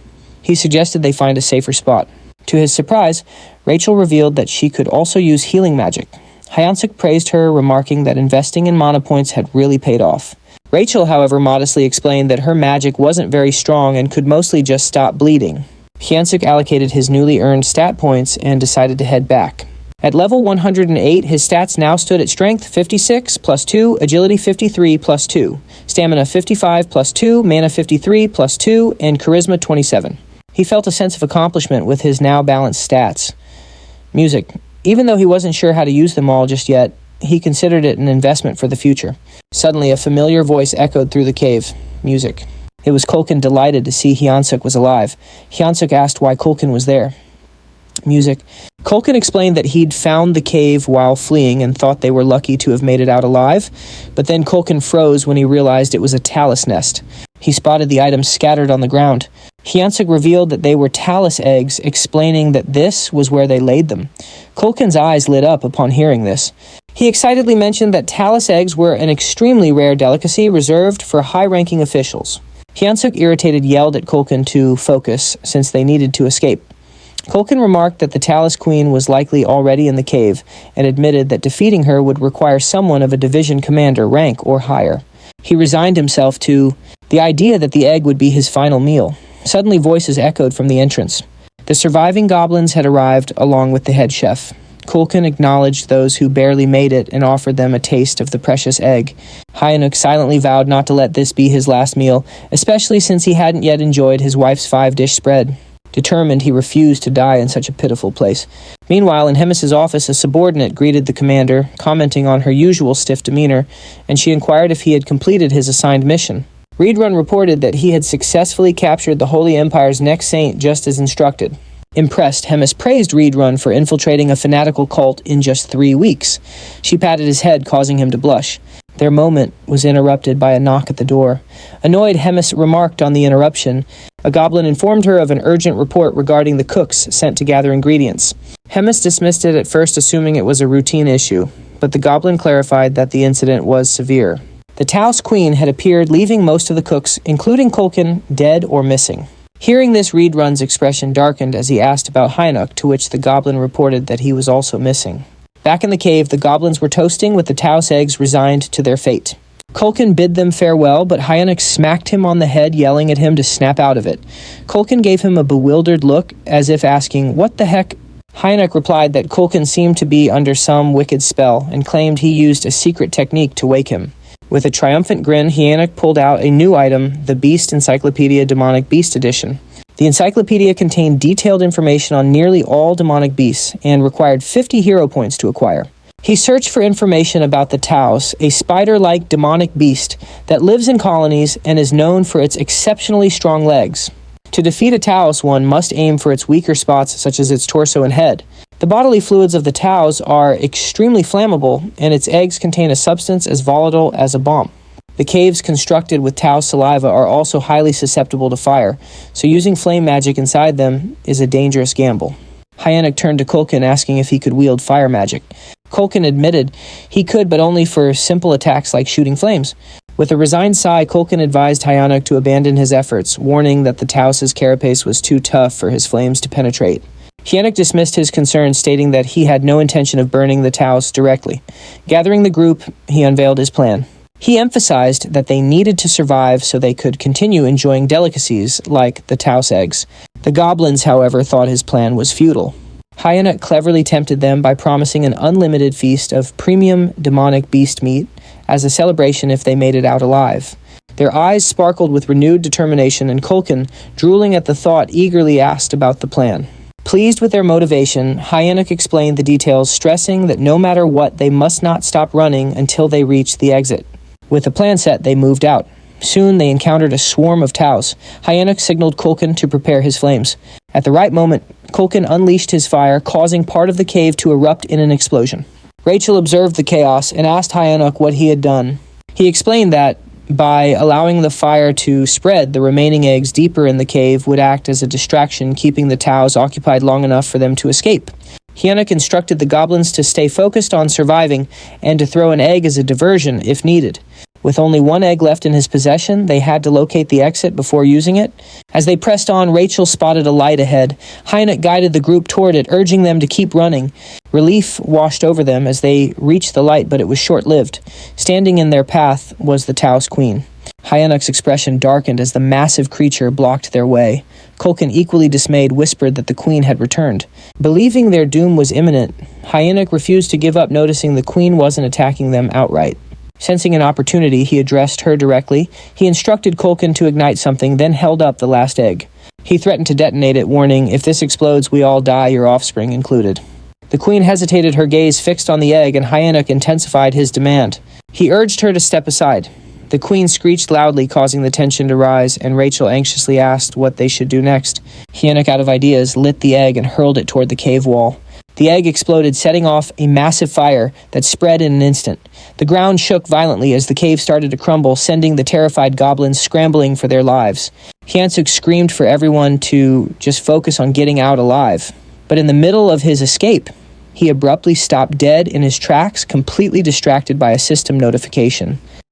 He suggested they find a safer spot. To his surprise, Rachel revealed that she could also use healing magic. Hyunsuk praised her, remarking that investing in mana points had really paid off. Rachel, however, modestly explained that her magic wasn't very strong and could mostly just stop bleeding. Hyunsuk allocated his newly earned stat points and decided to head back. At level 108, his stats now stood at Strength 56 plus 2, Agility 53 plus 2, Stamina 55 plus 2, Mana 53 plus 2, and Charisma 27. He felt a sense of accomplishment with his now balanced stats. Music. Even though he wasn't sure how to use them all just yet, he considered it an investment for the future. Suddenly, a familiar voice echoed through the cave. Music. It was Kulkin, delighted to see Hyunsuk was alive. Hyunsuk asked why Kulkin was there. Music. Kulkin explained that he'd found the cave while fleeing and thought they were lucky to have made it out alive, but then Kulkin froze when he realized it was a talus nest. He spotted the items scattered on the ground. Hyunsuk revealed that they were talus eggs, explaining that this was where they laid them. Kulkin's eyes lit up upon hearing this. He excitedly mentioned that talus eggs were an extremely rare delicacy reserved for high-ranking officials. Hyunsuk, irritated, yelled at Kulkin to focus, since they needed to escape. Kulkin remarked that the Talus Queen was likely already in the cave, and admitted that defeating her would require someone of a division commander rank or higher. He resigned himself to the idea that the egg would be his final meal. Suddenly, voices echoed from the entrance. The surviving goblins had arrived along with the head chef. Kulkin acknowledged those who barely made it and offered them a taste of the precious egg. Hyunsuk silently vowed not to let this be his last meal, especially since he hadn't yet enjoyed his wife's 5-dish spread. Determined, he refused to die in such a pitiful place. Meanwhile, in Hemis's office, a subordinate greeted the commander, commenting on her usual stiff demeanor, and she inquired if he had completed his assigned mission. Reedrun reported that he had successfully captured the Holy Empire's next saint just as instructed. Impressed, Hemis praised Reedrun for infiltrating a fanatical cult in just 3 weeks. She patted his head, causing him to blush. Their moment was interrupted by a knock at the door. Annoyed, Hemis remarked on the interruption. A goblin informed her of an urgent report regarding the cooks sent to gather ingredients. Hemis dismissed it at first, assuming it was a routine issue, but the goblin clarified that the incident was severe. The Taos Queen had appeared, leaving most of the cooks, including Kulkin, dead or missing. Hearing this, Reedrun's expression darkened as he asked about Hyunsuk, to which the goblin reported that he was also missing. Back in the cave, the goblins were toasting with the Taos eggs resigned to their fate. Kulkin bid them farewell, but Hyunsuk smacked him on the head, yelling at him to snap out of it. Kulkin gave him a bewildered look, as if asking, "What the heck?" Hyunsuk replied that Kulkin seemed to be under some wicked spell, and claimed he used a secret technique to wake him. With a triumphant grin, Hyunsuk pulled out a new item, the Beast Encyclopedia Demonic Beast Edition. The encyclopedia contained detailed information on nearly all demonic beasts, and required 50 hero points to acquire. He searched for information about the Taos, a spider-like demonic beast that lives in colonies and is known for its exceptionally strong legs. To defeat a Taos, one must aim for its weaker spots, such as its torso and head. The bodily fluids of the Taos are extremely flammable, and its eggs contain a substance as volatile as a bomb. The caves constructed with Taos saliva are also highly susceptible to fire, so using flame magic inside them is a dangerous gamble. Hyunsuk turned to Kulkin, asking if he could wield fire magic. Kulkin admitted he could, but only for simple attacks like shooting flames. With a resigned sigh, Kulkin advised Hyunsuk to abandon his efforts, warning that the Taos' carapace was too tough for his flames to penetrate. Hyunsuk dismissed his concerns, stating that he had no intention of burning the Taos directly. Gathering the group, he unveiled his plan. He emphasized that they needed to survive so they could continue enjoying delicacies like the Taos eggs. The goblins, however, thought his plan was futile. Hyunsuk cleverly tempted them by promising an unlimited feast of premium demonic beast meat as a celebration if they made it out alive. Their eyes sparkled with renewed determination, and Kulkin, drooling at the thought, eagerly asked about the plan. Pleased with their motivation, Hyenoch explained the details, stressing that no matter what, they must not stop running until they reached the exit. With the plan set, they moved out. Soon they encountered a swarm of Taus. Hyenoch signaled Kulkin to prepare his flames. At the right moment, Kulkin unleashed his fire, causing part of the cave to erupt in an explosion. Rachel observed the chaos and asked Hyenoch what he had done. He explained that, by allowing the fire to spread, the remaining eggs deeper in the cave would act as a distraction, keeping the Taus occupied long enough for them to escape. Hyenoch instructed the goblins to stay focused on surviving and to throw an egg as a diversion if needed. With only one egg left in his possession, they had to locate the exit before using it. As they pressed on, Rachel spotted a light ahead. Hyenoch guided the group toward it, urging them to keep running. Relief washed over them as they reached the light, but it was short-lived. Standing in their path was the Taos Queen. Hyenoch's expression darkened as the massive creature blocked their way. Kulkin, equally dismayed, whispered that the queen had returned. Believing their doom was imminent, Hyenoch refused to give up, noticing the queen wasn't attacking them outright. Sensing an opportunity, he addressed her directly. He instructed Kulkin to ignite something, then held up the last egg. He threatened to detonate it, warning, "If this explodes, we all die, your offspring included." The queen hesitated, her gaze fixed on the egg, and Hyenoch intensified his demand. He urged her to step aside. The queen screeched loudly, causing the tension to rise, and Rachel anxiously asked what they should do next. Hyenoch, out of ideas, lit the egg and hurled it toward the cave wall. The egg exploded, setting off a massive fire that spread in an instant. The ground shook violently as the cave started to crumble, sending the terrified goblins scrambling for their lives. Hyenoch screamed for everyone to just focus on getting out alive. But in the middle of his escape, he abruptly stopped dead in his tracks, completely distracted by a system notification.